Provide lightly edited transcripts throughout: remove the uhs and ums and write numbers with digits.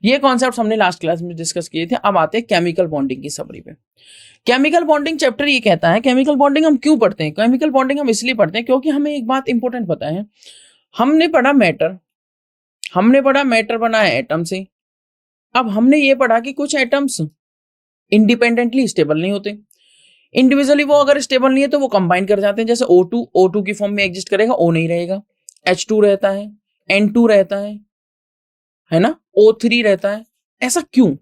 ये कॉन्सेप्ट हमने last class में डिस्कस किए थे। अब आते हैं केमिकल बॉन्डिंग की समरी पे। केमिकल बॉन्डिंग चैप्टर ये कहता है, केमिकल बॉन्डिंग हम क्यों पढ़ते हैं? केमिकल बॉन्डिंग हम इसलिए पढ़ते हैं क्योंकि हमें एक बात इंपॉर्टेंट पता है। हमने पढ़ा मैटर बना है एटम से। अब हमने ये पढ़ा कि कुछ एटम्स इंडिपेंडेंटली स्टेबल नहीं होते, इंडिविजुअली वो अगर स्टेबल नहीं है तो वो कंबाइन कर जाते हैं। जैसे O2 की फॉर्म में एग्जिस्ट करेगा, O नहीं रहेगा, H2 रहता है, N2 रहता है ना, O3 रहता है। ऐसा क्यों?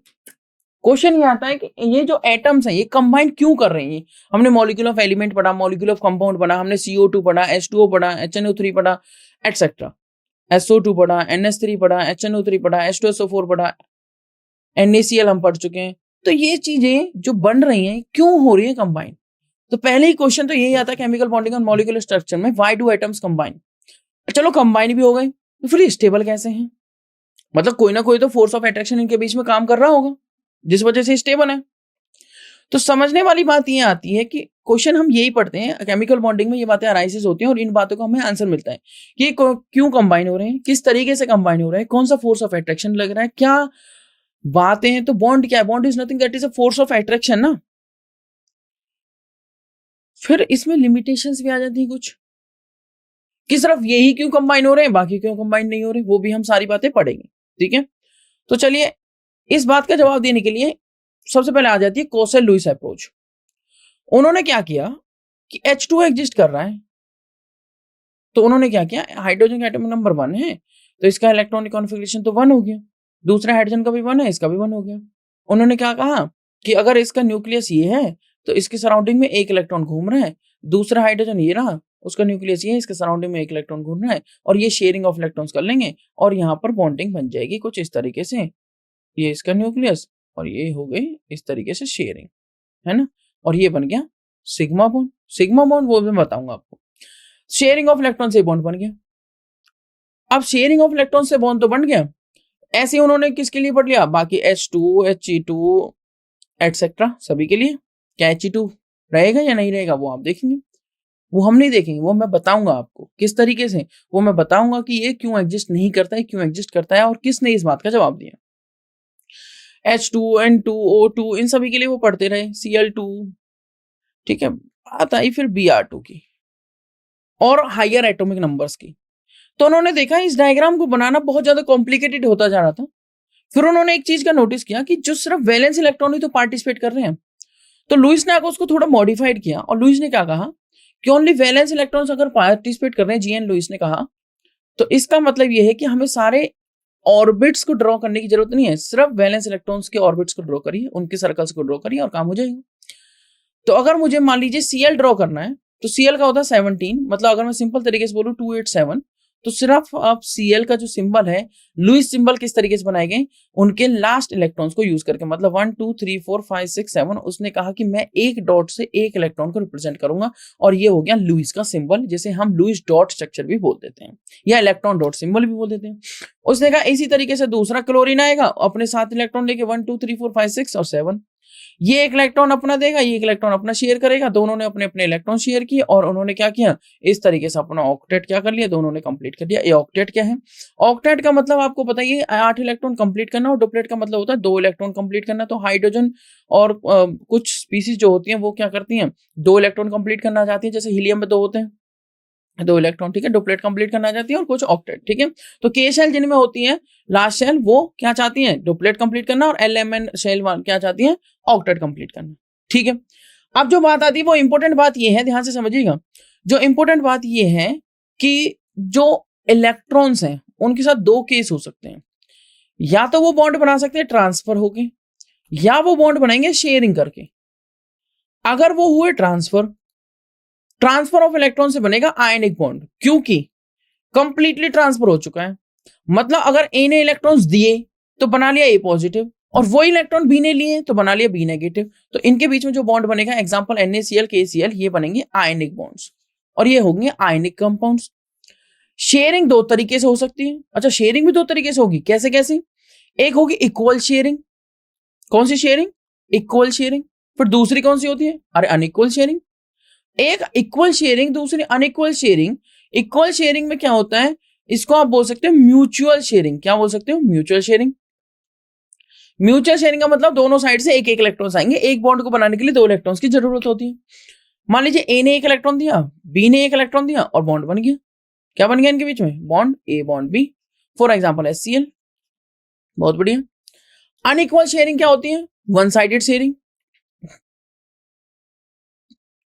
क्वेश्चन ये आता है कि ये जो एटम्स हैं ये कंबाइन क्यों कर रहे हैं? हमने मॉलिक्यूल ऑफ एलिमेंट पढ़ा, मॉलिक्यूल ऑफ कंपाउंड पढ़ा, हमने CO2 पढ़ा, H2O पढ़ा, HNO3 पढ़ा, एटसेट्रा, SO2 पढ़ा, NH3 पढ़ा, HNO3 पढ़ा, H2SO4 पढ़ा, NaCl हम पढ़ चुके हैं। तो ये चीजें जो बन रही हैं क्यों हो रही है कंबाइन? तो पहले ही क्वेश्चन तो यही आता है केमिकल बॉन्डिंग और मॉलिक्यूलर स्ट्रक्चर में, व्हाई डू एटम्स कंबाइन? चलो कंबाइन भी हो गए तो फिर स्टेबल कैसे हैं? मतलब कोई ना कोई तो फोर्स ऑफ अट्रैक्शन इनके बीच में काम कर रहा होगा जिस वजह से स्टेबल है। तो समझने वाली बात ये आती है कि क्वेश्चन हम यही पढ़ते हैं, केमिकल बॉन्डिंग में ये बातें अराइसिस होती हैं और इन बातों का हमें आंसर मिलता है कि क्यों कंबाइन हो रहे हैं, किस तरीके से कंबाइन हो रहे हैं, कौन सा फोर्स ऑफ अट्रैक्शन लग रहा है, क्या बातें हैं। तो बॉन्ड क्या है? Bond is nothing that is a force of attraction ना। फिर इसमें लिमिटेशंस भी आ जाती हैं कुछ कि सिर्फ यही क्यों कंबाइन हो रहे हैं, बाकी क्यों कंबाइन नहीं हो रहे, वो भी हम सारी बातें पढ़ेंगे। ठीक है, तो चलिए इस बात का जवाब देने के लिए सबसे पहले आ जाती है कोसेल लुईस अप्रोच। उन्होंने क्या किया कि H2 एग्जिस्ट कर रहा है, तो उन्होंने क्या किया, हाइड्रोजन का एटॉमिक नंबर 1 है तो इसका इलेक्ट्रॉनिक कॉन्फ़िगरेशन तो 1 हो गया, दूसरा हाइड्रोजन का भी 1 है, इसका भी 1 हो गया। उन्होंने क्या कहा कि अगर इसका न्यूक्लियस ये है तो इसके सराउंडिंग में एक इलेक्ट्रॉन घूम रहा है, दूसरा हाइड्रोजन ये रहा, उसका न्यूक्लियस ये है, इसके सराउंडिंग में एक इलेक्ट्रॉन घूम रहा है, और ये शेयरिंग ऑफ इलेक्ट्रॉन्स कर लेंगे और यहाँ पर बॉन्डिंग बन जाएगी कुछ इस तरीके से। ये इसका न्यूक्लियस और ये हो गई इस तरीके से शेयरिंग, है ना, और ये बन गया सिग्मा बॉन्ड। सिग्मा बॉन्ड वो मैं बताऊंगा आपको। शेयरिंग ऑफ इलेक्ट्रॉन से बॉन्ड बन गया। अब शेयरिंग ऑफ इलेक्ट्रॉन से बॉन्ड तो बन गया, ऐसे उन्होंने किसके लिए पढ़ लिया, बाकी H2 He2 एटसेट्रा सभी के लिए। क्या He2 रहेगा या नहीं रहेगा वो आप देखेंगे, वो हम नहीं देखेंगे, वो मैं बताऊंगा आपको किस तरीके से। वो मैं बताऊंगा कि ये क्यों एग्जिस्ट नहीं करता है, क्यों एग्जिस्ट करता है और किसने इस बात का जवाब दिया। H2 N2 O2 इन सभी के लिए वो पढ़ते रहे, Cl2। ठीक है, बात आई फिर Br2 की और हायर एटॉमिक नंबर्स की। तो उन्होंने देखा इस डायग्राम को बनाना बहुत ज्यादा कॉम्प्लिकेटेड होता जा रहा था। फिर उन्होंने एक चीज का नोटिस किया कि जो सिर्फ वैलेंस इलेक्ट्रॉन ही तो पार्टिसिपेट कर रहे हैं, तो लुईस ने आकर उसको थोड़ा मॉडिफाइड किया और लुईस ने क्या कहा कि ओनली वैलेंस इलेक्ट्रॉन्स अगर पार्टिसिपेट कर रहे हैं, जीएन लुईस ने कहा, तो इसका मतलब यह है कि हमें सारे ऑर्बिट्स को ड्रॉ करने की जरूरत नहीं है, सिर्फ वैलेंस इलेक्ट्रॉन्स के ऑर्बिट्स को ड्रॉ करिए, उनके सर्कल्स को ड्रॉ करिए और काम हो जाएगा। तो अगर मुझे मान लीजिए Cl ड्रॉ करना है तो Cl का होता है 17, मतलब अगर मैं सिंपल तरीके से बोलूं 287, तो सिर्फ आप Cl का जो सिंबल है, लुईस सिंबल किस तरीके से बनाए गए, उनके लास्ट इलेक्ट्रॉन्स को यूज करके, मतलब 1 2 3 4 5 6 7। उसने कहा कि मैं एक डॉट से एक इलेक्ट्रॉन को रिप्रेजेंट करूंगा और ये हो गया लुईस का सिंबल, जिसे हम लुईस डॉट स्ट्रक्चर भी बोल देते हैं या इलेक्ट्रॉन डॉट सिंबल भी बोल देते हैं। उसने कहा इसी तरीके से दूसरा क्लोरीन आएगा अपने 7 इलेक्ट्रॉन लेके 1 2 3 4 5 6 और 7, ये एक इलेक्ट्रॉन अपना देगा, ये एक इलेक्ट्रॉन अपना शेयर करेगा। दोनों ने अपने अपने इलेक्ट्रॉन शेयर किए और उन्होंने क्या किया, इस तरीके से अपना ऑक्टेट क्या कर लिया, दोनों ने कंप्लीट कर दिया। ये ऑक्टेट क्या है? ऑक्टेट का मतलब आपको पता ही है 8 इलेक्ट्रॉन कंप्लीट करना, और डुप्लेट का मतलब होता है 2 इलेक्ट्रॉन कंप्लीट करना। तो हाइड्रोजन और कुछ स्पीसीज जो होती हैं वो क्या करती हैं, 2 इलेक्ट्रॉन कंप्लीट करना चाहती है, जैसे हीलियम में 2 होते हैं, 2 इलेक्ट्रॉन, ठीक है, डुप्लेट कंप्लीट करना चाहती है, और कुछ ऑक्टेट, ठीक है। तो के शेल जिनमें होती है लास्ट शेल, वो क्या चाहती हैं, डुप्लेट कंप्लीट करना, और LMN शेल क्या चाहती हैं, ऑक्टेट कंप्लीट करना, ठीक है। अब जो बात आती है वो इंपॉर्टेंट बात ये है, ध्यान से समझिएगा, जो इंपॉर्टेंट बात ये है कि जो इलेक्ट्रॉन्स हैं उनके साथ 2 केस हो सकते हैं, या तो वो बॉन्ड बना सकते हैं ट्रांसफर होके, या वो बॉन्ड बनाएंगे शेयरिंग करके। अगर वो हुए ट्रांसफर ऑफ इलेक्ट्रॉन से बनेगा आयनिक बॉन्ड, क्योंकि कंप्लीटली ट्रांसफर हो चुका है। मतलब अगर ए ने इलेक्ट्रॉन्स दिए तो बना लिया ए पॉजिटिव, और वो इलेक्ट्रॉन बी ने लिए तो बना लिया बी नेगेटिव। तो इनके बीच में जो बॉन्ड बनेगा, एग्जांपल NaCl KCl, ये बनेंगे आयनिक बॉन्ड्स और ये होंगे आयनिक कंपाउंड्स। शेयरिंग 2 तरीके से हो सकती है। अच्छा, शेयरिंग भी 2 तरीके से होगी, कैसे कैसे? एक होगी इक्वल शेयरिंग। कौन सी शेयरिंग? Equal sharing. फिर दूसरी कौन सी होती है? अरे अनइक्वल शेयरिंग। एक इक्वल शेयरिंग, दूसरी अनइक्वल शेयरिंग। इक्वल शेयरिंग में क्या होता है, इसको आप बोल सकते हो म्यूचुअल शेयरिंग। क्या बोल सकते हो? Mutual sharing. म्यूचुअल शेयरिंग का मतलब दोनों साइड से एक एक इलेक्ट्रॉन्स आएंगे। एक बॉन्ड को बनाने के लिए 2 इलेक्ट्रॉन्स की जरूरत होती है। मान लीजिए ए ने 1 इलेक्ट्रॉन दिया, बी ने 1 इलेक्ट्रॉन दिया और बॉन्ड बन गया। क्या बन गया इनके बीच में? Bond A bond B, for example HCl। बहुत बढ़िया। अनइक्वल शेयरिंग क्या होती है? One sided sharing,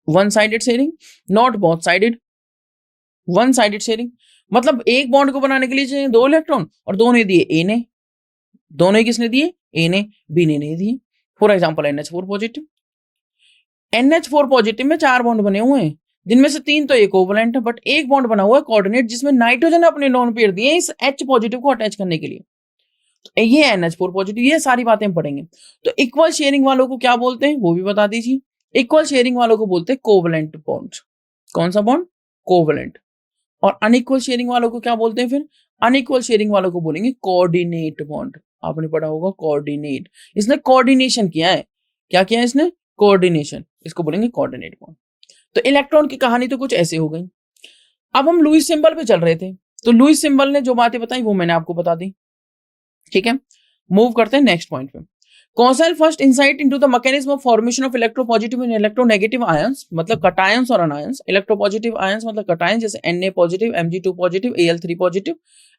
one sided sharing, not both sided. One sided sharing मतलब एक बॉन्ड को बनाने के लिए चाहिए 2 इलेक्ट्रॉन और दोनों दिए ए ने, दोनों ही किसने दिए? ए ने, बी ने नहीं दिए। For example NH4 positive. NH4 positive में 4 बॉन्ड बने हुए हैं, जिनमें से 3 तो ये कोवलेंट है, बट एक बॉन्ड बना हुआ है कोऑर्डिनेट, जिसमें नाइट्रोजन अपने लॉन पेयर दिए इस H पॉजिटिव को अटैच करने के लिए। तो ये NH4 पॉजिटिव। ये सारी बातें हम पढ़ेंगे। तो इक्वल शेयरिंग वालों को क्या बोलते हैं वो भी बता दीजिए। इक्वल शेयरिंग वालों को बोलते हैं कोवलेंट बॉन्ड। कौन सा बॉन्ड? कोवलेंट। और अनइक्वल शेयरिंग वालों को क्या बोलते हैं? फिर अनइक्वल शेयरिंग वालों को बोलेंगे कोऑर्डिनेट बॉन्ड। आपने पढ़ा होगा कोऑर्डिनेट। इसने कोऑर्डिनेशन किया है। क्या किया है इसने? कोऑर्डिनेशन। इसको बोलेंगे कोऑर्डिनेट बॉन्ड। तो इलेक्ट्रॉन की कहानी तो कुछ ऐसे हो गई। अब हम लुईस सिंबल पे चल रहे थे, तो लुईस सिंबल ने जो बातें बताई वो मैंने आपको बता दी। ठीक है, मूव करते हैं नेक्स्ट पॉइंट पे। Kossel first insight into the mechanism of formation of electropositive and electronegative ions, मतलब कटायंस और अनायंस। इलेक्ट्रोपॉजिटिव आयंस मतलब कटायंस, जैसे Na positive, Mg2 positive, Al3 positive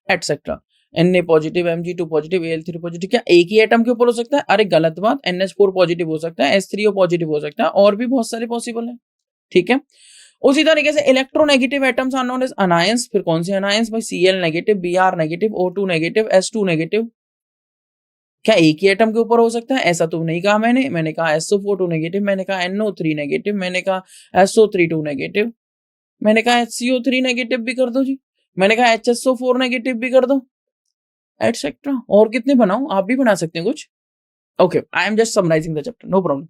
etcetera. Na positive, Mg2 positive, Al3 positive. क्या एक ही atom के ऊपर हो सकता है? अरे गलत बात। NH4 पॉजिटिव हो सकता है, H3O पॉजिटिव हो सकता है, और भी बहुत सारे पॉसिबल है। ठीक है, उसी तरीके से electronegative atoms are known as anions. फिर कौन से अनायंस भाई? Cl negative, Br negative, O2 negative, S2 negative. क्या एक ही एटम के ऊपर हो सकता है? ऐसा तो नहीं कहा मैंने कहा SO4 नेगेटिव, मैंने कहा NO3 नेगेटिव, मैंने कहा SO32 नेगेटिव, मैंने कहा HCO3 नेगेटिव भी कर दो जी, मैंने कहा HSO4 नेगेटिव भी कर दो, एटसेट्रा। और कितने बनाऊं? आप भी बना सकते हैं कुछ। Okay, I am just summarizing the chapter, no problem.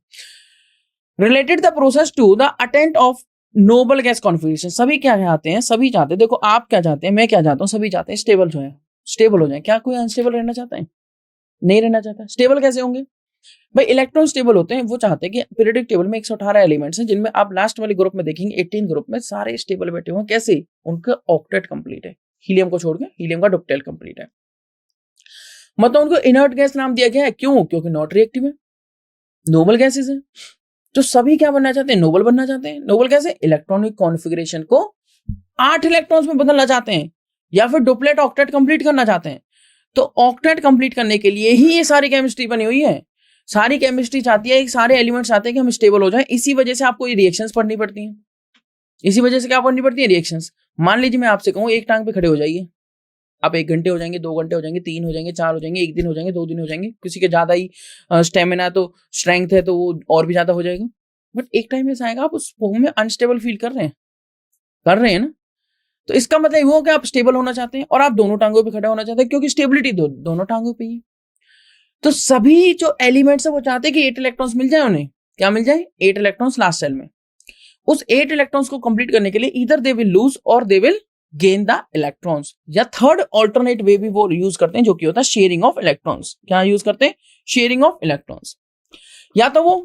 Related the process to the attainment of noble gas configuration. सभी क्या चाहते हैं? सभी चाहते हैं, देखो आप क्या चाहते हैं, मैं क्या चाहता हूं, सभी चाहते हैं स्टेबल जो है, स्टेबल हो जाए। क्या कोई अनस्टेबल रहना चाहता है? नहीं रहना चाहता। स्टेबल कैसे होंगे भाई? इलेक्ट्रॉन स्टेबल होते हैं, वो चाहते हैं कि पीरियोडिक टेबल में 118 एलिमेंट्स हैं, जिनमें आप लास्ट वाले ग्रुप में देखेंगे 18 ग्रुप में सारे स्टेबल बैठे हुए हैं। कैसे? उनका ऑक्टेट कंप्लीट है, हीलियम को छोड़ के, हीलियम का डुप्टेल कंप्लीट है। मतलब उनको इनर्ट गैस नाम दिया गया है। क्यों? क्योंकि नॉट रिएक्टिव है, नोबल गैसेस है। तो सभी क्या बनना चाहते हैं? नोबल बनना चाहते हैं। नोबल कैसे? इलेक्ट्रॉनिक कॉन्फिगरेशन को 8 इलेक्ट्रॉन्स में बदलना चाहते हैं, या फिर डुप्लेट ऑक्टेट कंप्लीट करना चाहते हैं। तो ऑक्टेट कंप्लीट करने के लिए ही ये सारी केमिस्ट्री बनी हुई है। सारी केमिस्ट्री चाहती है, सारे एलिमेंट्स चाहते हैं कि हम स्टेबल हो जाएं। इसी वजह से आपको ये रिएक्शंस पढ़नी पड़ती हैं। इसी वजह से क्या पढ़नी पड़ती है? रिएक्शंस। मान लीजिए मैं आपसे कहूं एक टांग पे खड़े हो जाइए, आप 1 घंटे हो जाएंगे, 2 घंटे हो जाएंगे, 3 हो जाएंगे, 4 हो जाएंगे, 1 दिन हो जाएंगे, 2 दिन हो जाएंगे। किसी के ज्यादा ही स्टेमिना तो स्ट्रेंथ है तो वो और भी ज्यादा हो जाएगा। बट एक टाइम ऐसा आएगा आप उस फॉर्म में अनस्टेबल फील कर रहे हैं ना। तो इसका मतलब वो कि आप स्टेबल होना चाहते हैं और आप दोनों टांगों पे खड़े होना चाहते हैं, क्योंकि स्टेबिलिटी दोनों टांगों पे ही है। तो सभी जो एलिमेंट्स है वो चाहते हैं कि 8 इलेक्ट्रॉन्स मिल जाए उन्हें। क्या मिल जाए? 8 इलेक्ट्रॉन्स लास्ट सेल में। उस 8 इलेक्ट्रॉन्स को कंप्लीट करने के लिए ईदर दे विल लूज और they will gain the electrons, या थर्ड ऑल्टरनेट वे भी वो यूज करते हैं, जो कि होता है शेयरिंग ऑफ इलेक्ट्रॉन्स। क्या यूज करते हैं? Sharing of electrons. या तो वो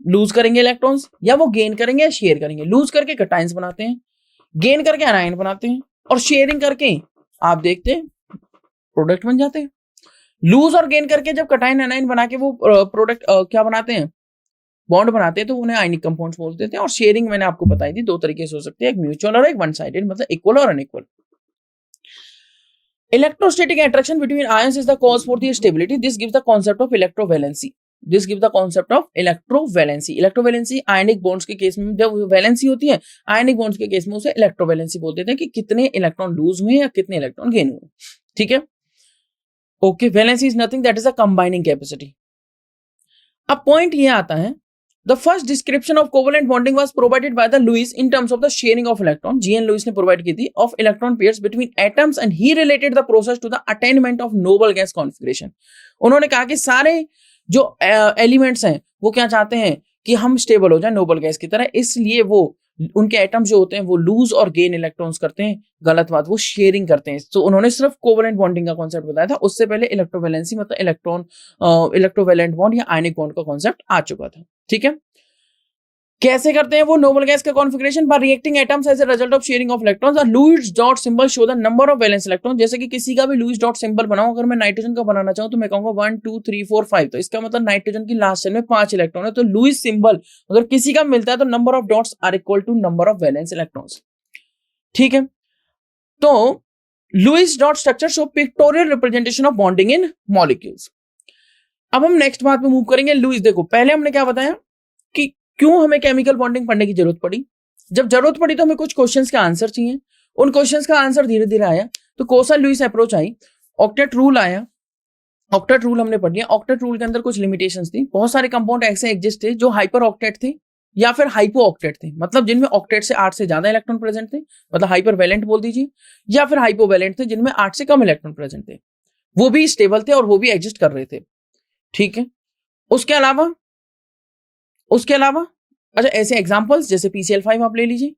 लूज करेंगे इलेक्ट्रॉन्स, या वो गेन करेंगे या शेयर करेंगे। लूज करके कटायंस बनाते हैं, गेन करके अनायन बनाते हैं, और शेयरिंग करके आप देखते हैं प्रोडक्ट बन जाते हैं। लूज और गेन करके जब कटायन अनायन बना के वो प्रोडक्ट क्या बनाते हैं? बॉन्ड बनाते हैं, तो उन्हें आयनिक कंपाउंड्स बोलते थे। और शेयरिंग मैंने आपको बताई थी 2 तरीके से हो सकती है, एक म्यूचुअल और एक वन साइडेड, मतलब इक्वल और unequal. Electrostatic attraction between ions is the cause for the stability. This gives the concept of electrovalency. This gives the concept of electrovalency. Electrovalency ionic bonds के केस में जब valency होती है, आयनिक bonds के case में उसे electrovalency बोलते थे, कि कितने इलेक्ट्रॉन लूज हुए या कितने इलेक्ट्रॉन गेन हुए। ठीक है, okay. Valency is nothing, that is a combining capacity. अब पॉइंट ये आता है, the first description of covalent bonding was provided by the Lewis in terms of the sharing of electron. G.N. Lewis ने provide की थी of electron pairs between atoms, and he related the process to the attainment of noble gas configuration. उन्होंने कहा कि सारे जो elements हैं वो क्या चाहते हैं कि हम स्टेबल हो जाए नोबल गैस की तरह, इसलिए वो उनके एटम्स जो होते हैं वो लूज और गेन इलेक्ट्रॉन्स करते हैं। गलत बात, वो शेयरिंग करते हैं। तो उन्होंने सिर्फ कोवलेंट बॉन्डिंग का कॉन्सेप्ट बताया था, उससे पहले इलेक्ट्रोवैलेंसी मतलब इलेक्ट्रोवैलेंट बॉन्ड या आयनिक बॉन्ड का कॉन्सेप्ट आ चुका था। ठीक है, कैसे करते हैं वो नोबल गैस का configuration? By reacting atoms as a result of sharing of electrons. और Lewis dot symbol show the number of valence electron. जैसे कि किसी का भी लुईस डॉट सिंबल बनाओ, अगर मैं नाइट्रोजन का बनाना चाहूं तो मैं कहूंगा 1 2 3 4 5, तो इसका मतलब नाइट्रोजन की लास्ट शेल में 5 इलेक्ट्रॉन है। तो लुईस सिंबल अगर किसी का मिलता है तो number of dots are equal to number of valence electrons. ठीक है, तो Lewis dot structure show pictorial representation of bonding in molecules. अब हम नेक्स्ट बात पे मूव करेंगे। लुईस, देखो पहले हमने क्या बताया कि क्यों हमें केमिकल बॉन्डिंग पढ़ने की जरूरत पड़ी। जब जरूरत पड़ी तो हमें कुछ क्वेश्चंस का आंसर चाहिए, उन क्वेश्चंस का आंसर धीरे धीरे आया, तो कोसा लुईस अप्रोच आई, ऑक्टेट रूल आया। ऑक्टेट रूल हमने पढ़ लिया। ऑक्टेट रूल के अंदर कुछ लिमिटेशंस थी। बहुत सारे कंपाउंड ऐसे एग्जिस्ट थे जो हाइपर ऑक्टेट थे या फिर हाइपो ऑक्टेट थे, मतलब जिनमें ऑक्टेट से 8 से ज्यादा इलेक्ट्रॉन प्रेजेंट थे, मतलब हाइपर वैलेंट बोल दीजिए, या फिर हाइपो वैलेंट थे जिनमें 8 से कम इलेक्ट्रॉन प्रेजेंट थे। वो भी स्टेबल थे और वो भी एग्जिस्ट कर रहे थे। ठीक है, उसके अलावा अच्छा ऐसे एग्जांपल्स जैसे PCl5 आप ले लीजिए,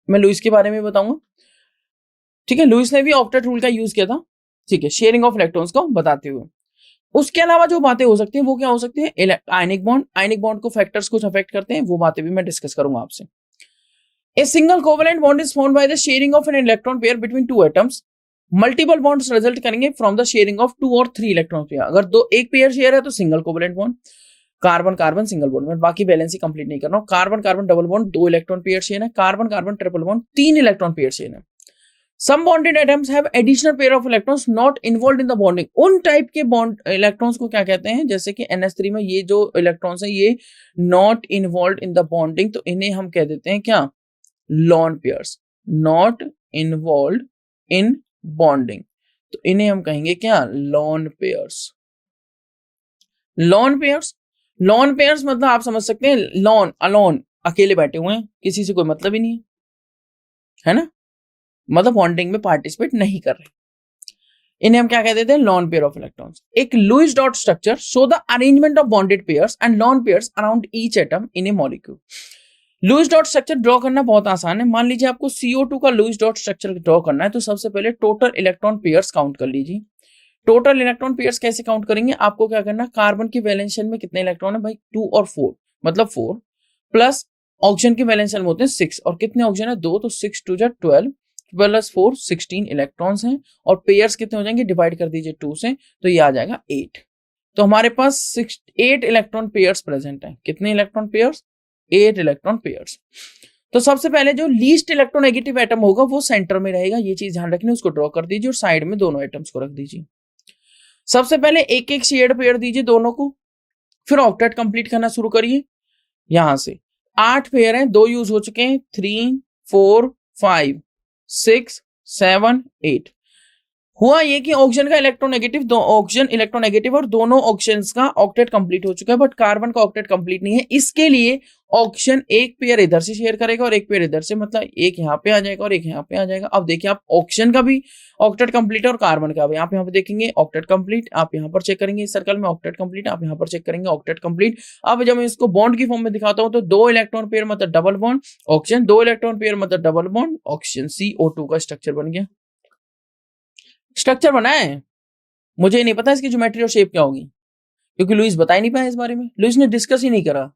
मैं लुईस के बारे में बताऊंगा। ठीक है, लुईस ने भी ऑक्टेट रूल का यूज किया था, ठीक है, शेयरिंग ऑफ इलेक्ट्रॉन्स को बताते हुए। उसके अलावा जो बातें हो सकती हैं वो क्या हो सकती है? आयनिक बॉन्ड को फैक्टर्स कुछ अफेक्ट करते हैं, वो बातें भी मैं डिस्कस करूंगा आपसे। A single covalent bond is formed by the sharing of an electron pair between two atoms. Multiple bonds result करेंगे फ्रॉम द शेयरिंग ऑफ 2 और 3 इलेक्ट्रॉन पेयर। अगर एक पेयर शेयर है तो single covalent bond, carbon carbon single bond में, बाकी balance ही complete नहीं कर रहा हूं। Carbon carbon double bond 2 electron pair chain है, carbon carbon triple bond 3 electron pair chain है। Some bonded atoms have additional pair of electrons not involved in the bonding. उन टाइप के बॉन्ड इलेक्ट्रॉन्स को क्या कहते हैं? जैसे कि NH3 में ये जो इलेक्ट्रॉन्स है ये not involved in the bonding, तो इन्हें हम कह देते हैं क्या? Lawn pairs, not involved in bonding, तो इन्हें हम कहेंगे क्या? Lawn pairs. लॉन पेयर्स मतलब आप समझ सकते हैं, लॉन अलोन, अकेले बैठे हुए हैं, किसी से कोई मतलब ही नहीं है ना, मतलब बॉन्डिंग में पार्टिसिपेट नहीं कर रहे, इन्हें हम क्या कह देते हैं? Lone pair of electrons. एक Lewis dot structure show the arrangement of bonded pairs and lone pairs around each atom in a molecule. Lewis dot structure draw करना बहुत आसान है। मान लीजिए आपको CO2 का लुईस डॉट स्ट्रक्चर ड्रॉ करना है, तो सबसे पहले टोटल इलेक्ट्रॉन पेयर्स काउंट कर लीजिए। टोटल इलेक्ट्रॉन पेयर्स कैसे काउंट करेंगे? आपको क्या करना, कार्बन की वैलेंस शेल में कितने इलेक्ट्रॉन है भाई? 2 और 4, मतलब 4 प्लस ऑक्सीजन की वैलेंस शेल में होते हैं 6, और कितने ऑक्सीजन है? 2, तो 6 2 जा 12 प्लस 4 16 इलेक्ट्रॉन्स हैं, और पेयर्स कितने हो जाएंगे? डिवाइड कर दीजिए 2 से, तो ये आ जाएगा 8। तो हमारे पास 8 इलेक्ट्रॉन पेयर्स प्रेजेंट हैं। कितने इलेक्ट्रॉन पेयर्स? 8 electron pairs. तो सबसे पहले जो लीस्ट इलेक्ट्रोनेगेटिव एटम होगा वो सेंटर में रहेगा, ये चीज ध्यान रखनी, उसको ड्रॉ कर दीजिए और साइड में दोनों एटम्स को रख दीजिए। सबसे पहले एक एक शेयर्ड पेयर दीजिए दोनों को, फिर ऑक्टेट कंप्लीट करना शुरू करिए। यहां से 8 पेयर हैं, 2 यूज हो चुके हैं, 3 4 5 6 7 8। हुआ ये कि ऑक्सीजन का इलेक्ट्रोनेगेटिव, दो ऑक्सीजन इलेक्ट्रोनेगेटिव और दोनों ऑक्सीजन्स का ऑक्टेट कंप्लीट हो चुका है, बट कार्बन का ऑक्टेट कंप्लीट नहीं है। इसके लिए ऑक्सीजन एक पेयर इधर से शेयर करेगा और एक पेयर इधर से, मतलब एक यहाँ पे आ जाएगा और एक यहाँ पे आ जाएगा। अब देखिए आप, ऑक्सीजन का भी ऑक्टेट कंप्लीट है और कार्बन का भी। आप यहाँ पे देखेंगे ऑक्टेट कंप्लीट, आप यहाँ पर चेक करेंगे इस सर्कल में ऑक्टेट कंप्लीट, आप यहाँ पर चेक करेंगे ऑक्टेट कंप्लीट। अब जब मैं इसको बॉन्ड की फॉर्म में दिखाता हूँ तो 2 इलेक्ट्रॉन पेयर मतलब double bond oxygen, 2 electron pair मतलब डबल बॉन्ड ऑक्सीजन, CO2 का स्ट्रक्चर बन गया। स्ट्रक्चर बना है, मुझे नहीं पता इसकी ज्योमेट्री और शेप क्या होगी, क्योंकि लुईस बता ही नहीं पाया इस बारे में, लुईस ने डिस्कस ही नहीं करा।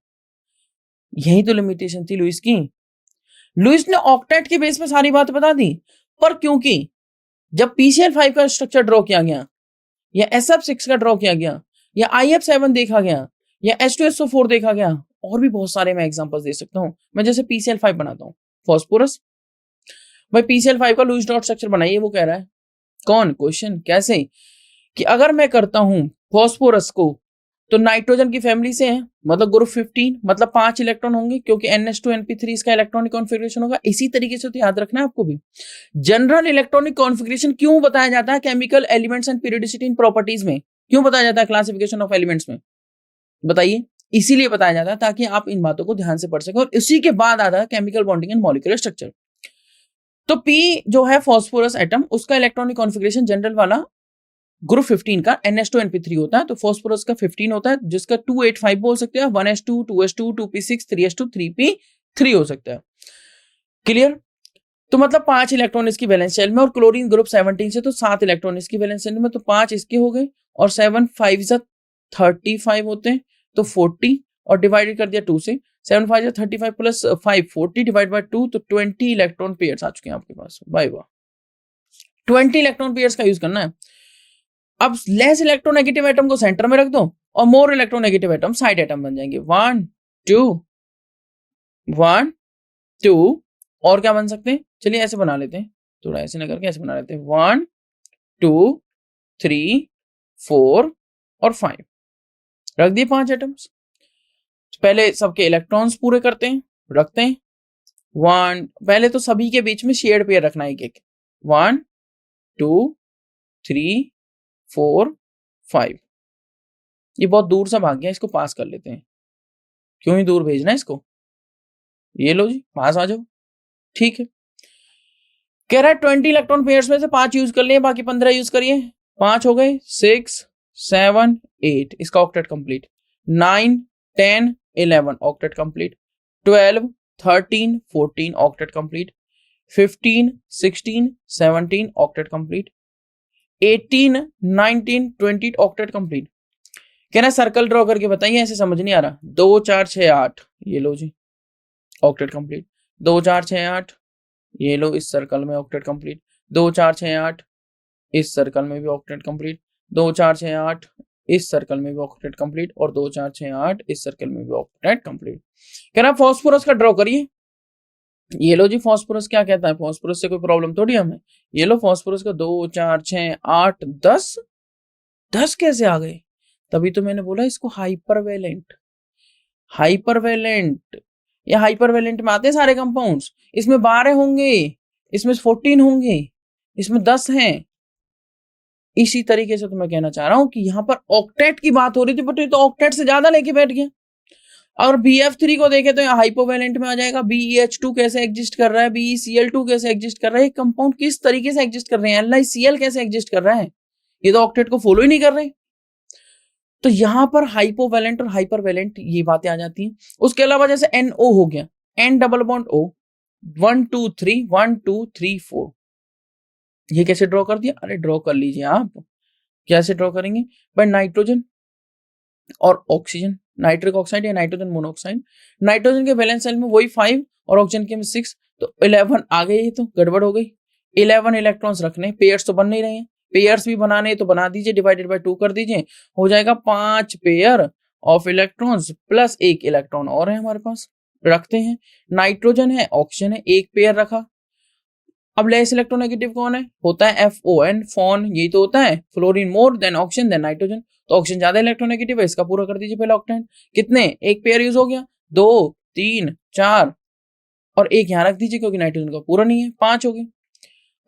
यही तो लिमिटेशन थी लुईस की। लुईस ने ऑक्टेट के बेस पे सारी बात बता दी, पर क्योंकि जब PCl5 का स्ट्रक्चर ड्रॉ किया गया, या SF6 का ड्रॉ किया गया, या IF7 देखा गया, या H2SO4 देखा गया, और भी बहुत सारे मैं एग्जांपल्स दे सकता हूं। मैं जैसे PCl5 बनाता हूं, फास्फोरस, भाई PCl5 का लुईस डॉट स्ट्रक्चर बनाइए, वो कह रहा है कौन? क्वेश्चन कैसे? कि अगर मैं करता हूं फास्फोरस को तो नाइट्रोजन की फैमिली से है, मतलब ग्रुप 15, मतलब 5 इलेक्ट्रॉन होंगे, क्योंकि NH2NP3 इसका इलेक्ट्रॉनिक कॉन्फ़िगरेशन होगा। इसी तरीके से तो याद रखना है आपको भी, जनरल इलेक्ट्रॉनिक कॉन्फ़िगरेशन क्यों बताया जाता है chemical elements and periodicity in properties में, क्यों बताया जाता है क्लासिफिकेशन ऑफ एलिमेंट्स में? बताइए। इसीलिए बताया जाता है ताकि आप इन बातों को ध्यान से पढ़ सकें, और इसी के बाद आता है chemical bonding and molecular structure. तो P जो है फास्फोरस एटम, उसका इलेक्ट्रॉनिक कॉन्फ़िगरेशन जनरल वाला ग्रुप 15 का NH2NP3 होता है, तो फास्फोरस का 15 होता है, जिसका 285 बोल सकते हैं, 1s2 2s2 2p6 3s2 3p3 हो सकता है। क्लियर? तो मतलब 5 इलेक्ट्रॉन इसकी वैलेंस शेल में, और क्लोरीन ग्रुप 17 से तो 7 इलेक्ट्रॉन इसकी वैलेंस शेल में, तो 5 इसके हो गए, और 7 5 35 होते हैं, तो 40, और डिवाइडेड कर दिया 2 से, 7 5 जा 35 प्लस 5 40 डिवाइड बाय 2, तो 20 इलेक्ट्रॉन पेयर्स आ चुके हैं आपके पास। बाय वाह, 20 इलेक्ट्रॉन पेयर्स का यूज करना है। अब लेस इलेक्ट्रोनेगेटिव एटम को सेंटर में रख दो और more electronegative atom side atom बन जाएंगे। 1 2 1 2 और क्या बन सकते हैं, चलिए ऐसे बना लेते हैं, थोड़ा ऐसे ना करके ऐसे बना लेते हैं। 1 2 3 4 और 5 रख दिए 5 एटम्स। पहले सबके इलेक्ट्रॉन्स पूरे करते हैं, रखते हैं। 1 पहले तो सभी के बीच में शेयर्ड पेयर रखना है एक। 1 2 3 4 5। ये बहुत दूर से भाग गया, इसको पास कर लेते हैं, क्यों ही दूर भेजना है इसको। ये लो जी, पास आ जाओ, ठीक है। कह रहा है 20 इलेक्ट्रॉन पेयर्स में से 5 यूज कर लिए, बाकी 15 यूज करिए। 5 हो गए, 6 7 8, इसका octet complete. 9 10 11 octet complete. 12 13 14 octet complete. 15 16 17 octet complete. 18 19 20 octet complete. कह रहा सर्कल ड्रॉ करके बताइए, ऐसे समझ नहीं आ रहा। 2 4 6 8, ये लो जी ऑक्टेट कंप्लीट। 2 4 6 8, ये लो इस सर्कल में ऑक्टेट कंप्लीट। 2 4 6 8, इस सर्कल में भी ऑक्टेट कंप्लीट। 2 4 6 8, इस सर्कल में भी ऑक्टेट कंप्लीट। और 2 4 6 8, इस सर्कल में भी ऑक्टेट कंप्लीट। कह रहा फास्फोरस का ड्रॉ करिए। ये लो जी फास्फोरस क्या कहता है, फास्फोरस से कोई प्रॉब्लम थोड़ी हमें। ये लो फास्फोरस का 2 4 6 8 10, 10 कैसे आ गए, तभी तो मैंने बोला इसको हाइपरवेलेंट। हाइपरवेलेंट या हाइपरवेलेंट में आते हैं सारे कंपाउंड्स। इसमें 12 होंगे, इसमें 14 होंगे, इसमें 10 हैं। इसी तरीके से तो मैं कहना चाह रहा हूं कि यहां पर ऑक्टेट की बात हो रही थी, बट ये तो ऑक्टेट से ज्यादा लेके बैठ गया। और BF3 को देखे तो यहाँ हाइपोवेलेंट में आ जाएगा। BeH2 कैसे एग्जिस्ट कर रहा है, BeCl2 कैसे एग्जिस्ट कर रहा है, कंपाउंड किस तरीके से एग्जिस्ट कर रहे हैं, LiCl कैसे एग्जिस्ट कर रहा है, ये तो ऑक्टेट को फॉलो ही नहीं कर रहे। तो यहां पर हाइपोवेलेंट और हाइपरवेलेंट ये बातें आ जाती हैं। उसके अलावा जैसे NO हो गया, N डबल बॉन्ड O, 1 2 3 1 2 3 4, ये कैसे ड्रॉ कर दिया। अरे ड्रॉ कर लीजिए आप, कैसे ड्रॉ करेंगे भाई, नाइट्रोजन और ऑक्सीजन, नाइट्रिक ऑक्साइड या नाइट्रोजन मोनोऑक्साइड। नाइट्रोजन के वैलेंस शेल में वही 5 और ऑक्सीजन के में 6, तो 11 आ गए, ये तो गड़बड़ हो गई। 11 इलेक्ट्रॉन्स रखने, पेयर्स तो बन नहीं रहे हैं, पेयर्स भी बनाने तो बना दीजिए, डिवाइडेड बाय 2 कर दीजिए, हो जाएगा 5 pair of electrons plus 1 electron और है हमारे पास, रखते हैं। नाइट्रोजन है, ऑक्सीजन है, 1 पेयर रखा। अब लेस इलेक्ट्रोनेगेटिव कौन है, होता है FON, फोन, यही तो होता है। Fluorine more than oxygen than nitrogen, तो ऑक्सीजन ज्यादा इलेक्ट्रोनेगेटिव है, इसका पूरा कर दीजिए पहले ऑक्टेन। कितने, 1 पेयर यूज हो गया, 2 3 4 और 1 यहां रख दीजिए क्योंकि नाइट्रोजन का पूरा नहीं है, 5 हो गए।